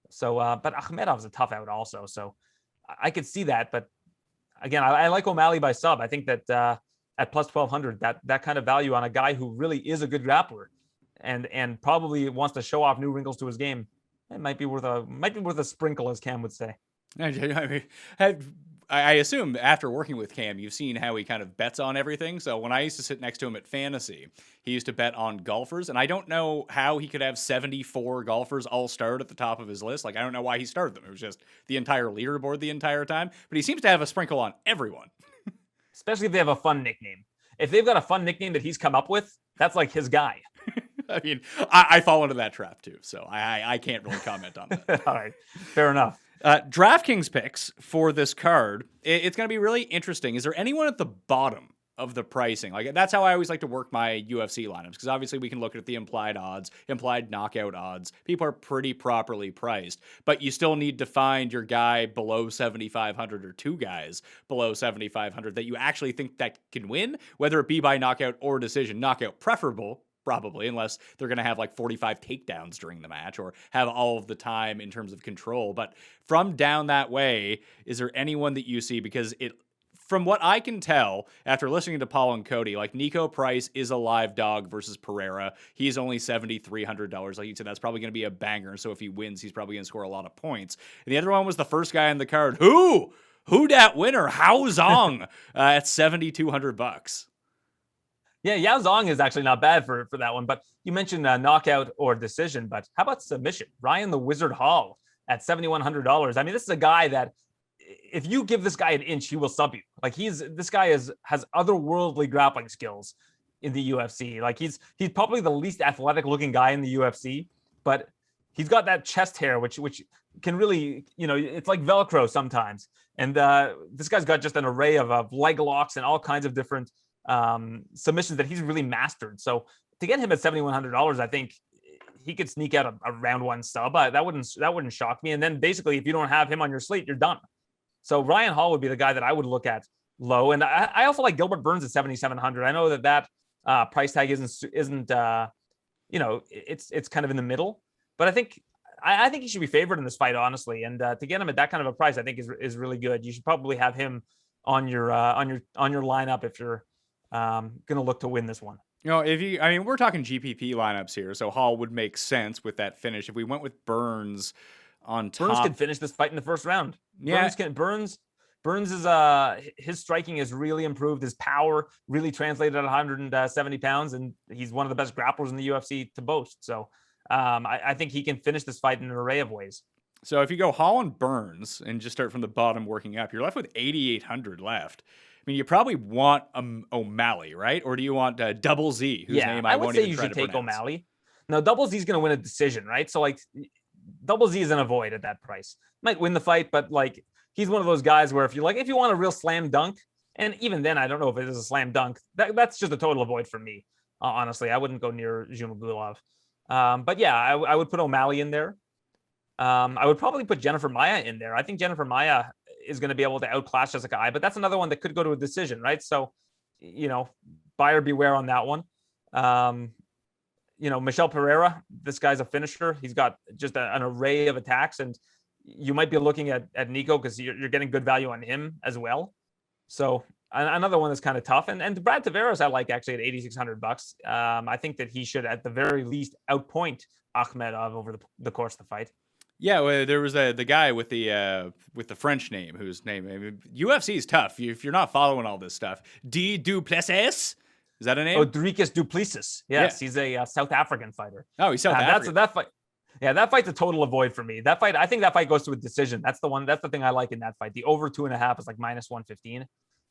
So, but Akhmedov's a tough out also. So I could see that. But again, I like O'Malley by sub. I think that at plus 1,200, that kind of value on a guy who really is a good grappler and probably wants to show off new wrinkles to his game, it might be worth a sprinkle, as Cam would say. I assume after working with Cam, you've seen how he kind of bets on everything. So when I used to sit next to him at Fantasy, he used to bet on golfers. And I don't know how he could have 74 golfers all start at the top of his list. Like, I don't know why he started them. It was just the entire leaderboard the entire time. But he seems to have a sprinkle on everyone. Especially if they have a fun nickname. If they've got a fun nickname that he's come up with, that's like his guy. I mean, I fall into that trap too. So I can't really comment on that. All right. Fair enough. DraftKings picks for this card, it's going to be really interesting. Is there anyone at the bottom of the pricing? Like, that's how I always like to work my UFC lineups, because obviously we can look at the implied odds, implied knockout odds. People are pretty properly priced, but you still need to find your guy below 7,500 or 2 guys below 7,500 that you actually think that can win, whether it be by knockout or decision. Knockout preferable, probably, unless they're going to have like 45 takedowns during the match or have all of the time in terms of control. But from down that way, is there anyone that you see? Because from what I can tell after listening to Paul and Cody, like, Nico Price is a live dog versus Pereira. He's only $7,300. Like you said, that's probably going to be a banger. So if he wins, he's probably going to score a lot of points. And the other one was the first guy on the card. Who dat winner? Hao Zong at $7,200. Yeah, Yao Zong is actually not bad for that one. But you mentioned knockout or decision. But how about submission? Ryan the Wizard Hall at $7,100. I mean, this is a guy that if you give this guy an inch, he will sub you. Like, this guy has otherworldly grappling skills in the UFC. Like, he's probably the least athletic looking guy in the UFC, but he's got that chest hair, which can really, it's like Velcro sometimes. And this guy's got just an array of leg locks and all kinds of different submissions that he's really mastered. So to get him at $7,100, I think he could sneak out a round 1 sub. That wouldn't shock me. And then basically, if you don't have him on your slate, you're done. So Ryan Hall would be the guy that I would look at low. And I also like Gilbert Burns at $7,700. I know that price tag isn't it's kind of in the middle, but I think he should be favored in this fight, honestly. And to get him at that kind of a price, I think is really good. You should probably have him on your lineup if you're going to look to win this one. We're talking GPP lineups here, so Hall would make sense with that finish. If we went with Burns on top, Burns can finish this fight in the first round. Yeah, Burns is his striking has really improved. His power really translated at 170 pounds, and he's one of the best grapplers in the UFC to boast. So I think he can finish this fight in an array of ways. So if you go Holland Burns and just start from the bottom working up, you're left with 8,800 left. I mean, you probably want O'Malley, right? Or do you want Double Z, whose name I would won't say even you try should to take pronounce? O'Malley. No, Double Z's going to win a decision, right? So like Double Z is an avoid at that price. Might win the fight, but like he's one of those guys where if you want a real slam dunk, and even then I don't know if it is a slam dunk. That's just a total avoid for me. Honestly, I wouldn't go near Zhumagulov. But yeah, I would put O'Malley in there. I would probably put Jennifer Maia in there. I think Jennifer Maia is going to be able to outclass Jessica Ai, but that's another one that could go to a decision, right? So, buyer beware on that one. Michelle Pereira, this guy's a finisher. He's got just an array of attacks, and you might be looking at Nico because you're getting good value on him as well. So another one that's kind of tough. And Brad Tavares, I like actually at $8,600. I think that he should at the very least outpoint Akhmedov over the course of the fight. Yeah, well, there was the guy with the French name whose name, I mean, UFC is tough. If you're not following all this stuff, Du Plessis, is that a name? Dricus Du Plessis. Yes, yeah. He's a South African fighter. Oh, he's South African. That fight. Yeah, that fight's a total avoid for me. That fight, I think that fight goes to a decision. That's the thing I like in that fight. The over 2.5 is like -115.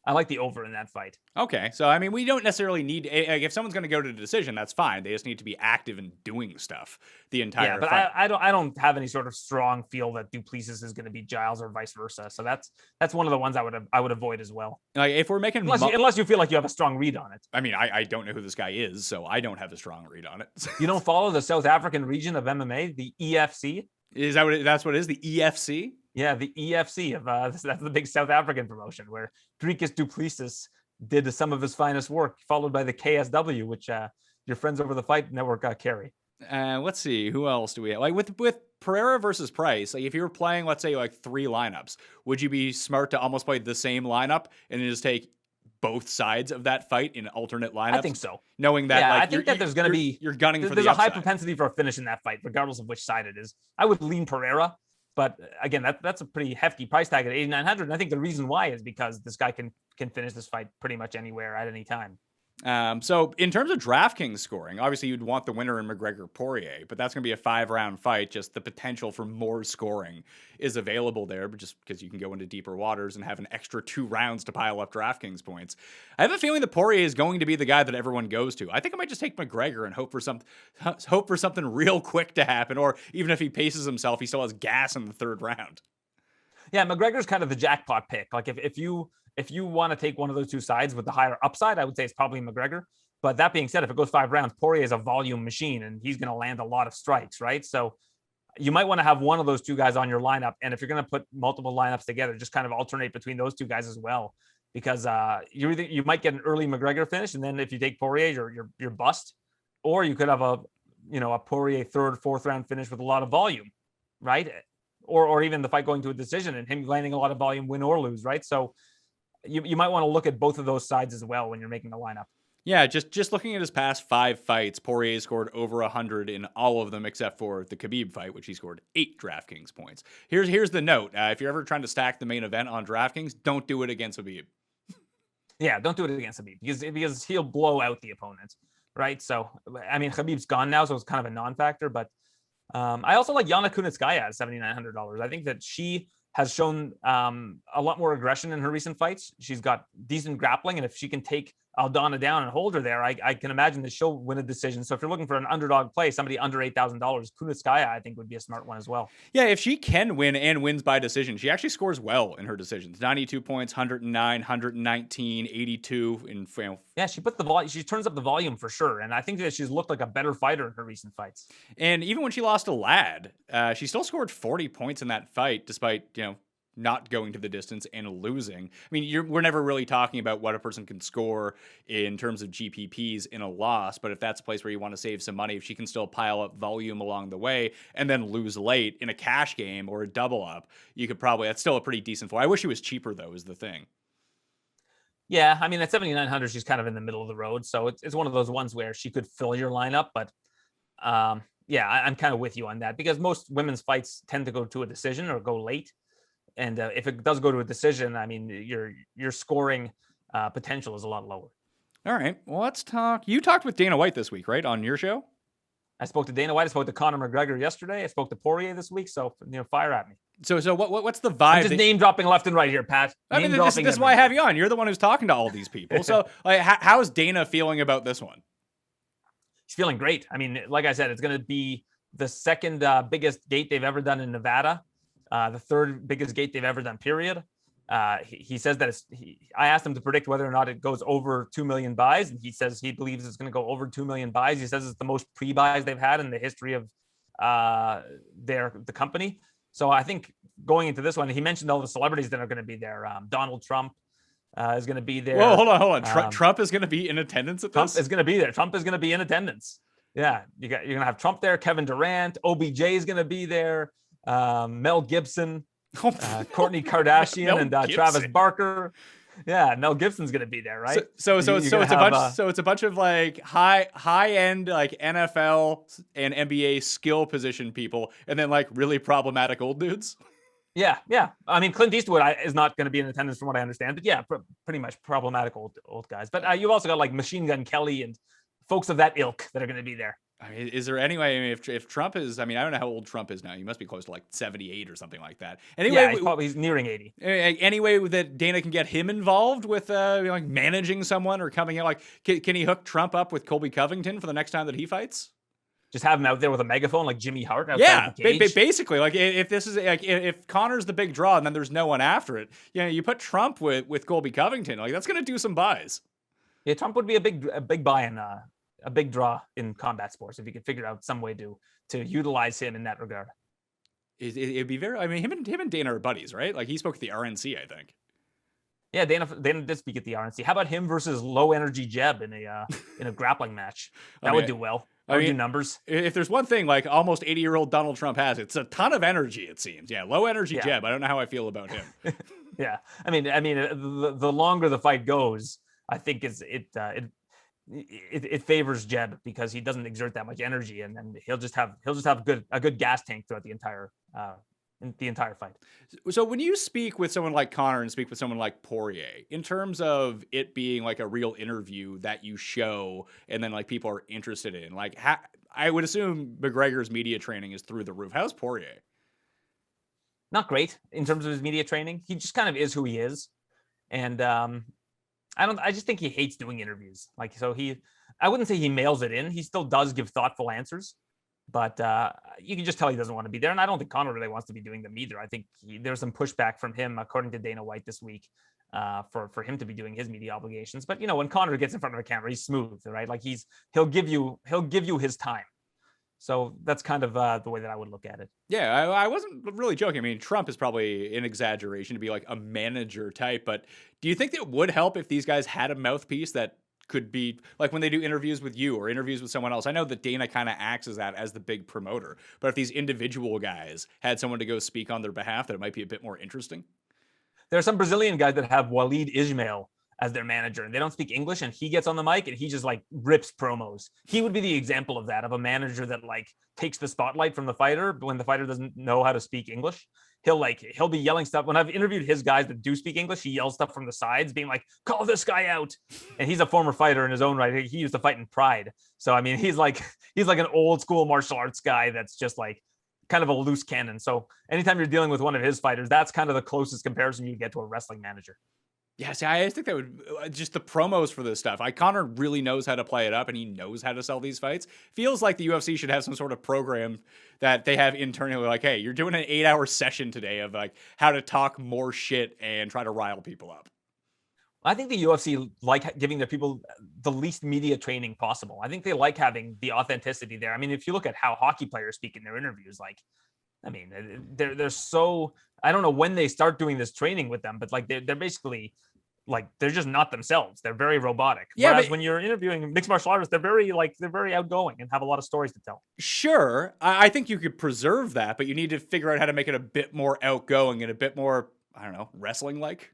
I like the over in that fight. Okay, so I mean, we don't necessarily need. Like, if someone's going to go to the decision, that's fine. They just need to be active and doing stuff the entire. But fight. I don't have any sort of strong feel that Du Plessis is going to be Giles or vice versa. So that's one of the ones I would avoid as well. Like if we're making unless you feel like you have a strong read on it. I mean, I don't know who this guy is, so I don't have a strong read on it. You don't follow the South African region of MMA, the EFC? Is that that's what it is? The EFC? Yeah, the EFC of that's the big South African promotion where Dricus Du Plessis did some of his finest work, followed by the KSW, which your friends over the Fight Network carry. Let's see, who else do we have? Like with Pereira versus Price, like if you were playing, let's say like 3 lineups, would you be smart to almost play the same lineup and just take both sides of that fight in alternate lineups? I think so. Knowing that, I think that there's going to be you're gunning for there's the a high upside. propensity for a finish in that fight, regardless of which side it is. I would lean Pereira. But again, that's a pretty hefty price tag at $8,900. And I think the reason why is because this guy can finish this fight pretty much anywhere at any time. So in terms of DraftKings scoring, obviously you'd want the winner in McGregor Poirier, but that's going to be a 5-round fight. Just the potential for more scoring is available there, but just because you can go into deeper waters and have an extra 2 rounds to pile up DraftKings points. I have a feeling that Poirier is going to be the guy that everyone goes to. I think I might just take McGregor and hope for something real quick to happen, or even if he paces himself, he still has gas in the 3rd round. Yeah, McGregor's kind of the jackpot pick. Like if you want to take one of those 2 sides with the higher upside, I would say it's probably McGregor. But that being said, if it goes 5 rounds, Poirier is a volume machine and he's going to land a lot of strikes, right? So you might want to have one of those 2 guys on your lineup. And if you're going to put multiple lineups together, just kind of alternate between those 2 guys as well. Because you might get an early McGregor finish, and then if you take Poirier, you're bust. Or you could have a Poirier 3rd, 4th round finish with a lot of volume, right? Or even the fight going to a decision and him landing a lot of volume, win or lose, right? So you might want to look at both of those sides as well when you're making a lineup. Yeah, just looking at his past 5 fights, Poirier scored over 100 in all of them except for the Khabib fight, which he scored 8 DraftKings points. Here's the note. If you're ever trying to stack the main event on DraftKings, don't do it against Khabib. Yeah, don't do it against Khabib because he'll blow out the opponent, right? So, I mean, Khabib's gone now, so it's kind of a non-factor, but I also like Yana Kunitskaya at $7,900. I think that she has shown a lot more aggression in her recent fights. She's got decent grappling, and if she can take Aldana down and hold her there, I can imagine that she'll win a decision. So if you're looking for an underdog play, somebody under $8,000, Kunitskaya, I think would be a smart one as well. Yeah, if she can win and wins by decision, she actually scores well in her decisions. 92 points, 109, 119, 82. Yeah, she turns up the volume for sure. And I think that she's looked like a better fighter in her recent fights. And even when she lost to Ladd, she still scored 40 points in that fight, despite, not going to the distance and losing. I mean, we're never really talking about what a person can score in terms of GPPs in a loss, but if that's a place where you want to save some money, if she can still pile up volume along the way and then lose late in a cash game or a double up, that's still a pretty decent floor. I wish she was cheaper though, is the thing. Yeah, I mean, at 7,900, she's kind of in the middle of the road. So it's one of those ones where she could fill your lineup, but yeah, I'm kind of with you on that because most women's fights tend to go to a decision or go late. And if it does go to a decision, I mean, your scoring potential is a lot lower. All right. Well, let's talk. You talked with Dana White this week, right? On your show? I spoke to Dana White. I spoke to Conor McGregor yesterday. I spoke to Poirier this week. So, fire at me. So what's the vibe? I'm just name dropping left and right here, Pat. I mean, this is why I have you on. You're the one who's talking to all these people. So, like, how is Dana feeling about this one? He's feeling great. I mean, like I said, it's going to be the second biggest gate they've ever done in Nevada, the third biggest gate they've ever done, period. He says that I asked him to predict whether or not it goes over 2 million buys, and he says he believes it's going to go over 2 million buys. He says it's the most pre-buys they've had in the history of the company. So I think going into this one, he mentioned all the celebrities that are going to be there. Donald Trump is going to be there. Whoa, hold on. Trump is going to be in attendance at this? Trump is going to be there. Trump is going to be in attendance. Yeah, you're going to have Trump there, Kevin Durant, OBJ is going to be there, Mel Gibson, Kourtney Kardashian, and Travis Barker. Yeah, Mel Gibson's going to be there, right? So it's a bunch of like high end like NFL and NBA skill position people, and then like really problematic old dudes. Yeah. I mean, Clint Eastwood is not going to be in attendance from what I understand, but yeah, pretty much problematic old guys. But you've also got like Machine Gun Kelly and folks of that ilk that are going to be there. I mean, is there any way? I mean, if Trump is, I mean, I don't know how old Trump is now. He must be close to like 78 or something like that. Anyway, yeah, he's nearing 80. Any way that Dana can get him involved with like managing someone or coming out? Like, can he hook Trump up with Colby Covington for the next time that he fights? Just have him out there with a megaphone like Jimmy Hart. Yeah, basically, like if this is like if Conor's the big draw and then there's no one after it, you put Trump with Colby Covington, like that's going to do some buys. Yeah, Trump would be a big buy in a big draw in combat sports if you could figure out some way to utilize him in that regard. It'd be very. I mean, him and Dana are buddies, right? Like he spoke at the RNC, I think. Yeah, Dana did speak at the RNC. How about him versus low energy Jeb in a grappling match? That would do well. That would do numbers. If there's one thing like almost 80-year-old Donald Trump has, it's a ton of energy. It seems. Yeah, low energy Jeb. I don't know how I feel about him. Yeah, I mean, the longer the fight goes, I think it favors Jeb because he doesn't exert that much energy, and then he'll just have a good gas tank throughout the entire fight. So when you speak with someone like Conor and speak with someone like Poirier, in terms of it being like a real interview that you show and then like people are interested in, like I would assume McGregor's media training is through the roof. How's Poirier? Not great in terms of his media training. He just kind of is who he is, and I just think he hates doing interviews. Like, so I wouldn't say he mails it in. He still does give thoughtful answers, but you can just tell he doesn't want to be there. And I don't think Conor really wants to be doing them either. I think there's some pushback from him, according to Dana White this week, for him to be doing his media obligations. But when Conor gets in front of a camera, he's smooth, right? Like he'll give you his time. So that's kind of the way that I would look at it. Yeah, I wasn't really joking. I mean, Trump is probably an exaggeration to be like a manager type, but do you think it would help if these guys had a mouthpiece that could be like when they do interviews with you or interviews with someone else? I know that Dana kind of acts as that as the big promoter, but if these individual guys had someone to go speak on their behalf, that it might be a bit more interesting. There are some Brazilian guys that have Walid Ismail as their manager, and they don't speak English, and he gets on the mic and he just like rips promos. He would be the example of that, of a manager that like takes the spotlight from the fighter when the fighter doesn't know how to speak English. He'll be yelling stuff. When I've interviewed his guys that do speak English, he yells stuff from the sides, being like, "Call this guy out." And he's a former fighter in his own right. He used to fight in Pride. So I mean, he's like an old school martial arts guy that's just like kind of a loose cannon. So anytime you're dealing with one of his fighters, that's kind of the closest comparison you get to a wrestling manager. Yeah, see, I think that would just the promos for this stuff. Conor really knows how to play it up, and he knows how to sell these fights. Feels like the UFC should have some sort of program that they have internally, like, hey, you're doing an 8-hour session today of like how to talk more shit and try to rile people up. I think the UFC like giving their people the least media training possible. I think they like having the authenticity there. I mean, if you look at how hockey players speak in their interviews, like, I mean, they're so, I don't know when they start doing this training with them, but like they're basically like, they're just not themselves. They're very robotic. Yeah, whereas when you're interviewing mixed martial artists, they're very outgoing and have a lot of stories to tell. Sure. I think you could preserve that, but you need to figure out how to make it a bit more outgoing and a bit more, I don't know, wrestling-like.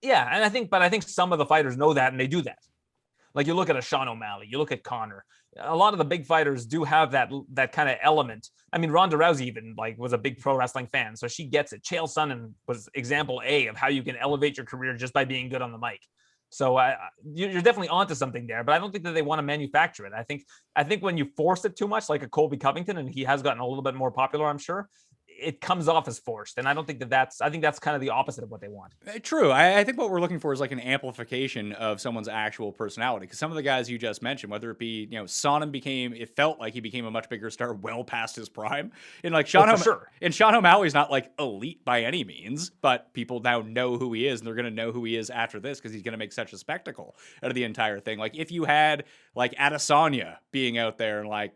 Yeah. And I think some of the fighters know that and they do that. Like you look at a Sean O'Malley, you look at Conor. A lot of the big fighters do have that kind of element. I mean, Ronda Rousey even like was a big pro wrestling fan, so she gets it. Chael Sonnen was example A of how you can elevate your career just by being good on the mic. So you're definitely onto something there, but I don't think that they want to manufacture it. I think when you force it too much, like a Colby Covington, and he has gotten a little bit more popular, I'm sure, it comes off as forced. And I don't think I think that's kind of the opposite of what they want. True. I think what we're looking for is like an amplification of someone's actual personality. Because some of the guys you just mentioned, whether it be, Sonnen it felt like he became a much bigger star well past his prime. And like Sean O'Malley's not like elite by any means, but people now know who he is, and they're going to know who he is after this because he's going to make such a spectacle out of the entire thing. Like if you had like Adesanya being out there and like,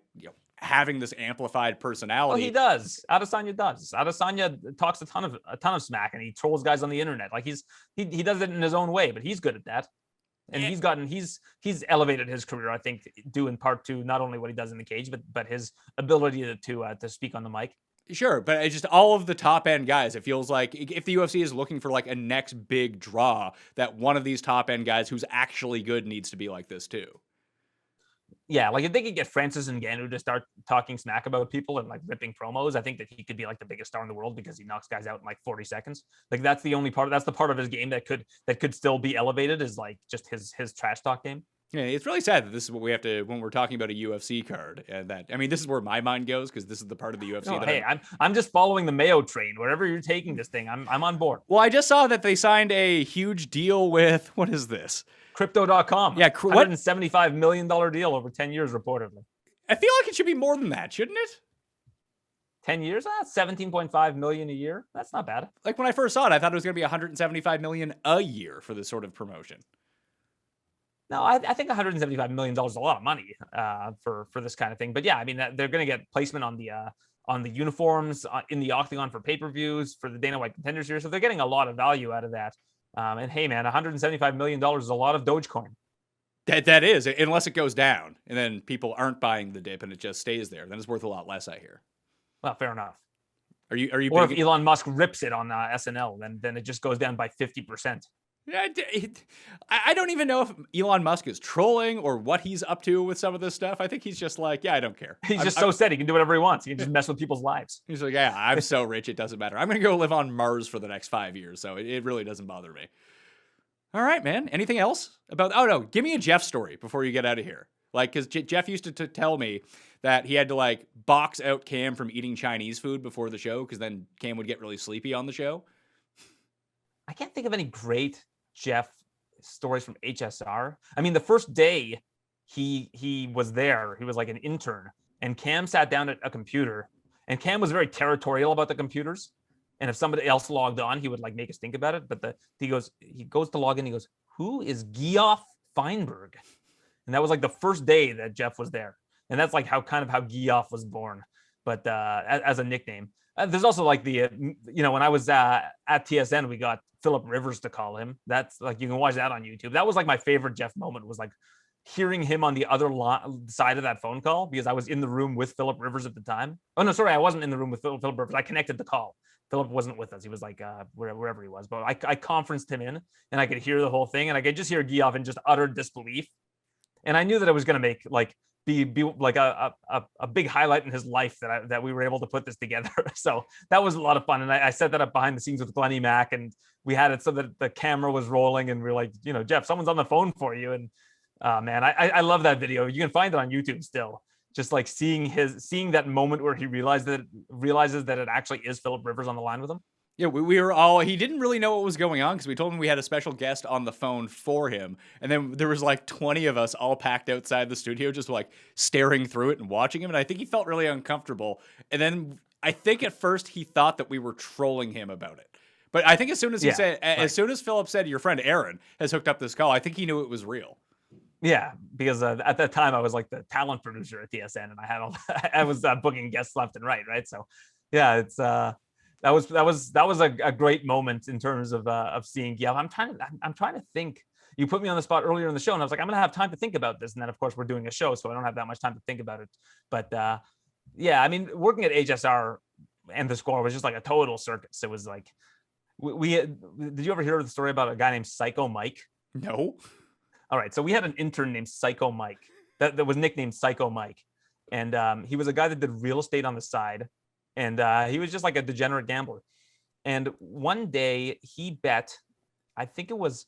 having this amplified personality. Well, he does. Adesanya does. Adesanya talks a ton of smack, and he trolls guys on the internet. Like he does it in his own way, but he's good at that. And he's elevated his career, I think, due in part to not only what he does in the cage, but his ability to speak on the mic. Sure, but it's just all of the top end guys. It feels like if the UFC is looking for like a next big draw, that one of these top end guys who's actually good needs to be like this too. Yeah, like if they could get Francis Ngannou to start talking smack about people and like ripping promos, I think that he could be like the biggest star in the world because he knocks guys out in like 40 seconds. Like that's the part of his game that could still be elevated, is like just his trash talk game. Yeah, it's really sad that this is what we have to when we're talking about a UFC card, and this is where my mind goes because this is the part of the UFC I'm just following the Mayo train. Wherever you're taking this thing, I'm on board. Well, I just saw that they signed a huge deal with what is this? Crypto.com. Yeah, $175 million deal over 10 years, reportedly. I feel like it should be more than that, shouldn't it? 10 years? $17.5 million a year. That's not bad. Like when I first saw it, I thought it was going to be $175 million a year for this sort of promotion. No, I think $175 million is a lot of money for this kind of thing. But yeah, I mean, they're going to get placement on the uniforms in the Octagon for pay-per-views for the Dana White Contender Series. So they're getting a lot of value out of that. And hey, man, $175 million is a lot of Dogecoin. That is, unless it goes down and then people aren't buying the dip and it just stays there. Then it's worth a lot less, I hear. Well, fair enough. Are you? Or if Elon Musk rips it on SNL, then it just goes down by 50%. Yeah, I don't even know if Elon Musk is trolling or what he's up to with some of this stuff. I think he's just like, yeah, I don't care. He's just so set. He can do whatever he wants. He can just mess with people's lives. He's like, yeah, I'm so rich, it doesn't matter. I'm going to go live on Mars for the next 5 years, so it really doesn't bother me. All right, man. Anything else about? Oh, no. Give me a Jeff story before you get out of here. Like, because Jeff used to tell me that he had to, like, box out Cam from eating Chinese food before the show because then Cam would get really sleepy on the show. I can't think of any great Jeff stories from HSR. I mean, the first day he was there, he was like an intern, and Cam sat down at a computer, and Cam was very territorial about the computers. And if somebody else logged on, he would like make us think about it. But he goes to log in. He goes, "Who is Geoff Feinberg?" And that was like the first day that Jeff was there. And that's like how Geoff was born, but as a nickname. There's also like when I was at TSN, we got Philip Rivers to call him. That's like, you can watch that on YouTube. That was like my favorite Jeff moment, was like hearing him on the other side of that phone call, because I was in the room with Philip Rivers at the time. Oh no, sorry, I wasn't in the room with Philip Rivers. I connected the call. Philip wasn't with us. He was like wherever he was, but I conferenced him in, and I could hear the whole thing, and I could just hear Geoff in just utter disbelief. And I knew that it was going to make like be like a big highlight in his life that we were able to put this together. So that was a lot of fun. And I set that up behind the scenes with Glennie Mac, and we had it so that the camera was rolling, and we are like, Jeff, someone's on the phone for you. And man, I love that video. You can find it on YouTube still. Just like seeing that moment where he realizes that it actually is Philip Rivers on the line with him. Yeah, we were all, he didn't really know what was going on because we told him we had a special guest on the phone for him. And then there was like 20 of us all packed outside the studio, just like staring through it and watching him. And I think he felt really uncomfortable. And then I think at first he thought that we were trolling him about it. But I think as soon as as soon as Philip said, your friend Aaron has hooked up this call, I think he knew it was real. Yeah, because at that time I was like the talent producer at TSN, and I was booking guests left and right. So yeah, it's that was a great moment in terms of seeing Geoff. I'm trying to think. You put me on the spot earlier in the show, and I was like, I'm gonna have time to think about this. And then of course we're doing a show, so I don't have that much time to think about it. But yeah, I mean, working at HSR and the Score was just like a total circus. It was like did you ever hear the story about a guy named Psycho Mike? No. All right, so we had an intern named Psycho Mike that was nicknamed Psycho Mike, and he was a guy that did real estate on the side, and he was just like a degenerate gambler. And one day he bet, I think it was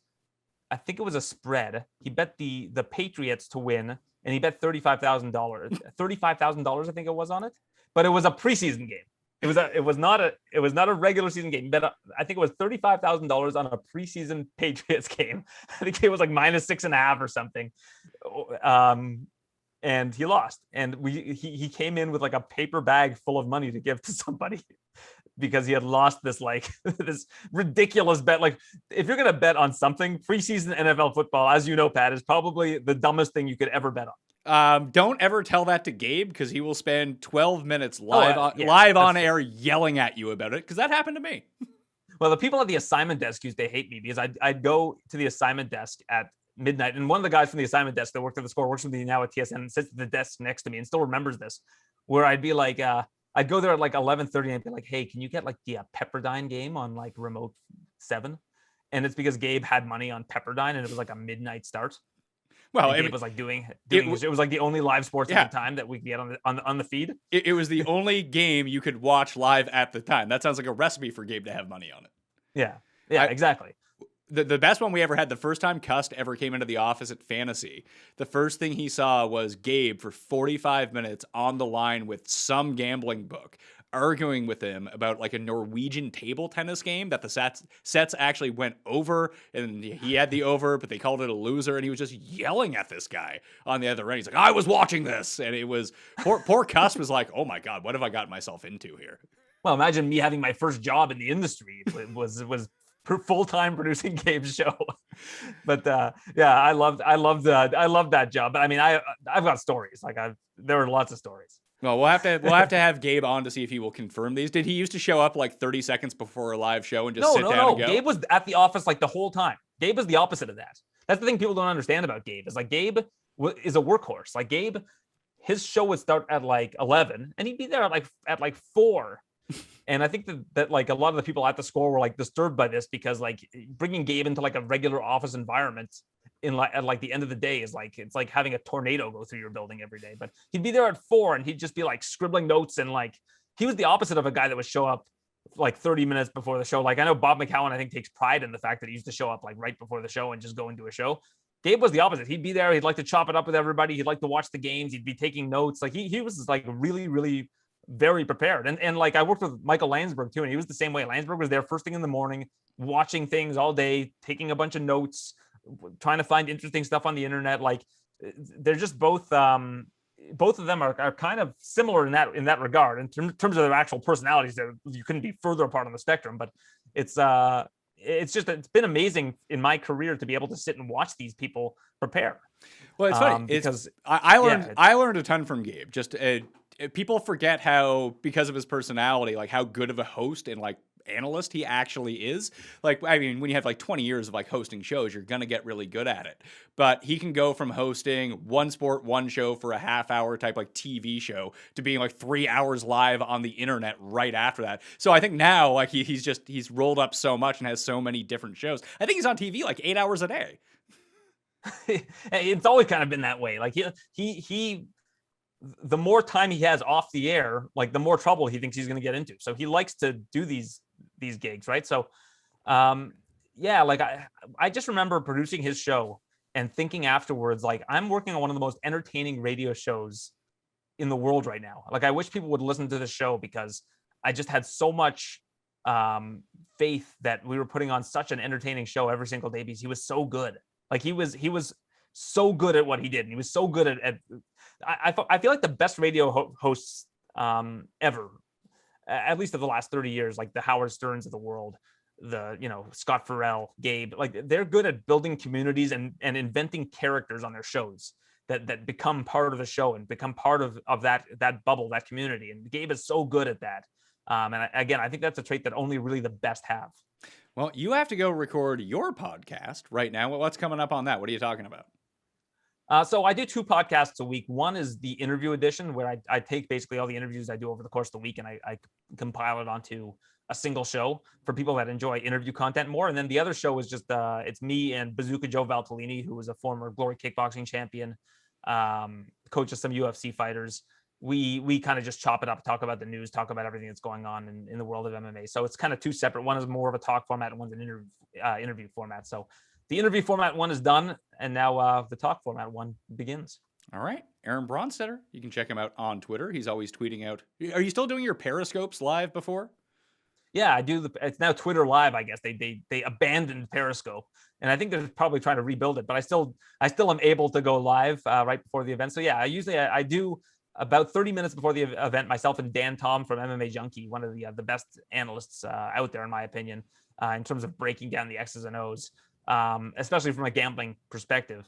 I think it was a spread. He bet the Patriots to win, and he bet $35,000. $35,000, I think it was on it. But it was a preseason game. It was not a regular season game. He bet I think it was $35,000 on a preseason Patriots game. I think it was like -6.5 or something. And he lost. And he came in with like a paper bag full of money to give to somebody because he had lost this like this ridiculous bet. Like if you're gonna bet on something, preseason NFL football, as you know, Pat, is probably the dumbest thing you could ever bet on. Don't ever tell that to Gabe because he will spend 12 minutes live on air yelling at you about it because that happened to me. Well, the people at the assignment desk used to hate me because I'd go to the assignment desk at midnight, and one of the guys from the assignment desk that worked at the score works with me now at TSN and sits at the desk next to me and still remembers this, where I'd be like, I'd go there at like 11:30 and I'd be like, hey, can you get like the Pepperdine game on like remote 7? And it's because Gabe had money on Pepperdine and it was like a midnight start. Well, it was like doing it was like the only live sports at the time that we could get on the feed. It was the only game you could watch live at the time. That sounds like a recipe for Gabe to have money on it. Yeah, exactly. The best one we ever had, the first time Cust ever came into the office at Fantasy, the first thing he saw was Gabe for 45 minutes on the line with some gambling book, arguing with him about like a Norwegian table tennis game that the sets actually went over, and he had the over, but they called it a loser, and he was just yelling at this guy on the other end. He's like, I was watching this, and it was, poor Cust was like, oh my God, what have I gotten myself into here? Well, imagine me having my first job in the industry. It was full-time producing Gabe's show. But yeah, I loved that job. But I mean, I've got stories. Like there were lots of stories. Well, we'll have to have Gabe on to see if he will confirm these. Did he used to show up like 30 seconds before a live show and just sit down and go? Gabe was at the office like the whole time. Gabe was the opposite of that. That's the thing people don't understand about Gabe is like Gabe is a workhorse. Like Gabe, his show would start at like 11 and he'd be there at like 4. And I think that like a lot of the people at the score were like disturbed by this because like bringing Gabe into like a regular office environment at like the end of the day is like, it's like having a tornado go through your building every day. But he'd be there at 4 and he'd just be like scribbling notes, and like he was the opposite of a guy that would show up like 30 minutes before the show. Like I know Bob McCowan, I think, takes pride in the fact that he used to show up like right before the show and just go into a show. Gabe was the opposite. He'd be there. He'd like to chop it up with everybody. He'd like to watch the games. He'd be taking notes. Like he was like really, really very prepared. And like I worked with Michael Landsberg too, and he was the same way. Landsberg was there first thing in the morning, watching things all day, taking a bunch of notes, trying to find interesting stuff on the internet. Like they're just both of them are kind of similar in that regard. In terms of their actual personalities, you couldn't be further apart on the spectrum. But it's been amazing in my career to be able to sit and watch these people prepare. Well, it's funny because I learned a ton from Gabe. Just people forget how, because of his personality, like how good of a host and like analyst he actually is. Like, I mean, when you have like 20 years of like hosting shows, you're going to get really good at it. But he can go from hosting one sport, one show for a half hour type like TV show to being like 3 hours live on the internet right after that. So I think now like he's rolled up so much and has so many different shows. I think he's on TV like 8 hours a day. It's always kind of been that way. Like he the more time he has off the air, like the more trouble he thinks he's going to get into. So he likes to do these gigs, right? So, yeah, like I just remember producing his show and thinking afterwards, like I'm working on one of the most entertaining radio shows in the world right now. Like I wish people would listen to this show because I just had so much faith that we were putting on such an entertaining show every single day because he was so good. Like he was so good at what he did. And he was so good at I feel like the best radio hosts ever, at least of the last 30 years, like the Howard Sterns of the world, Scott Farrell, Gabe, like they're good at building communities and inventing characters on their shows that become part of the show and become part of that bubble, that community. And Gabe is so good at that. And I think that's a trait that only really the best have. Well, you have to go record your podcast right now. What's coming up on that? What are you talking about? So I do 2 podcasts a week. One is the interview edition, where I take basically all the interviews I do over the course of the week and I compile it onto a single show for people that enjoy interview content more. And then the other show is just it's me and Bazooka Joe Valtellini, who was a former Glory kickboxing champion, coach of some UFC fighters. We kind of just chop it up, talk about the news, talk about everything that's going on in the world of MMA. So it's kind of 2 separate. One is more of a talk format and one's an interview format. So the interview format one is done, and now the talk format one begins. All right. Aaron Bronsteter. You can check him out on Twitter. He's always tweeting out. Are you still doing your Periscopes live before? Yeah, I do. It's now Twitter Live, I guess. They abandoned Periscope, and I think they're probably trying to rebuild it. But I still am able to go live right before the event. So yeah, I do about 30 minutes before the event. Myself and Dan Tom from MMA Junkie, one of the best analysts out there, in my opinion, in terms of breaking down the X's and O's, especially from a gambling perspective.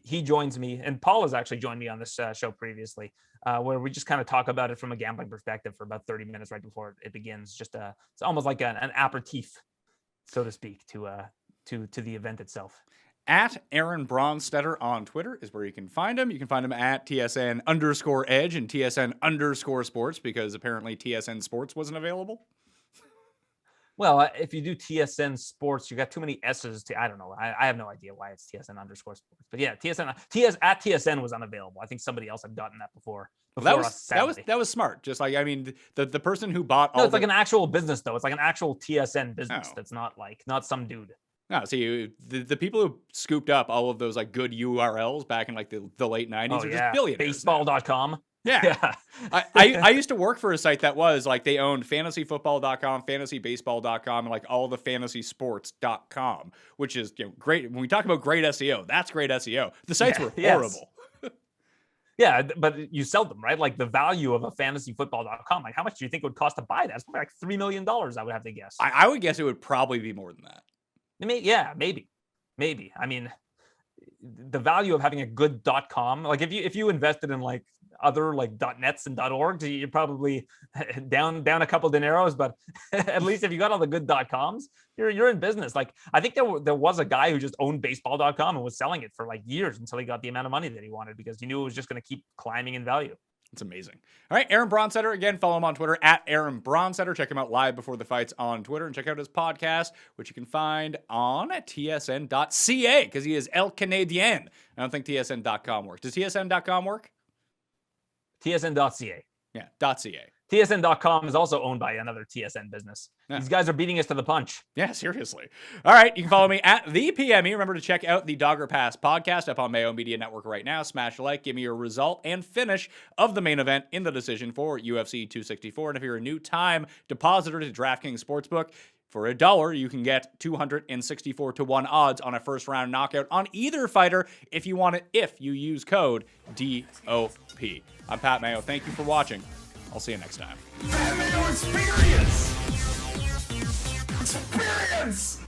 He joins me, and Paul has actually joined me on this show previously, where we just kind of talk about it from a gambling perspective for about 30 minutes right before it begins. Just it's almost like an aperitif, so to speak, to the event itself. At Aaron Bronsteter on Twitter is where you can find him. You can find him at TSN_Edge and TSN_Sports, because apparently TSN Sports wasn't available. Well, if you do TSN Sports, you got too many S's to, I don't know. I have no idea why it's TSN_Sports. But yeah, TSN was unavailable. I think somebody else had gotten that before. That was smart. Just like, I mean, the person who bought all it's like an actual business though. It's like an actual TSN business. That's not some dude. No, see, the people who scooped up all of those like good URLs back in like the late 90s are just billionaires. Baseball.com. Yeah. I used to work for a site that was like, they owned fantasyfootball.com, fantasybaseball.com, and like all the fantasysports.com, which is, you know, great. When we talk about great SEO, that's great SEO. The sites were horrible. Yeah, but you sell them, right? Like the value of a fantasyfootball.com. Like, how much do you think it would cost to buy that? It's probably like $3 million, I would have to guess. I would guess it would probably be more than that. Maybe. I mean, the value of having a good .com, like if you invested in like other like .nets and .orgs, you're probably down a couple dineros, but at least if you got all the good .coms, you're in business. Like, I think there was a guy who just owned baseball.com and was selling it for like years until he got the amount of money that he wanted, because he knew it was just going to keep climbing in value. It's amazing. All right, Aaron Bronsteter. Again, follow him on Twitter at Aaron Bronsteter. Check him out live before the fights on Twitter, and check out his podcast, which you can find on tsn.ca, because he is El Canadien. I don't think tsn.com works. Does tsn.com work? tsn.ca. Yeah, .ca. TSN.com is also owned by another TSN business. Yeah. These guys are beating us to the punch. Yeah, seriously. All right, you can follow me at the PME. Remember to check out the Dogger Pass podcast up on Mayo Media Network right now. Smash a like, give me your result and finish of the main event in the decision for UFC 264. And if you're a new time depositor to DraftKings Sportsbook, for $1, you can get 264 to 1 odds on a first round knockout on either fighter if you want it, if you use code DOP. I'm Pat Mayo. Thank you for watching. I'll see you next time. Mayo Experience! Experience!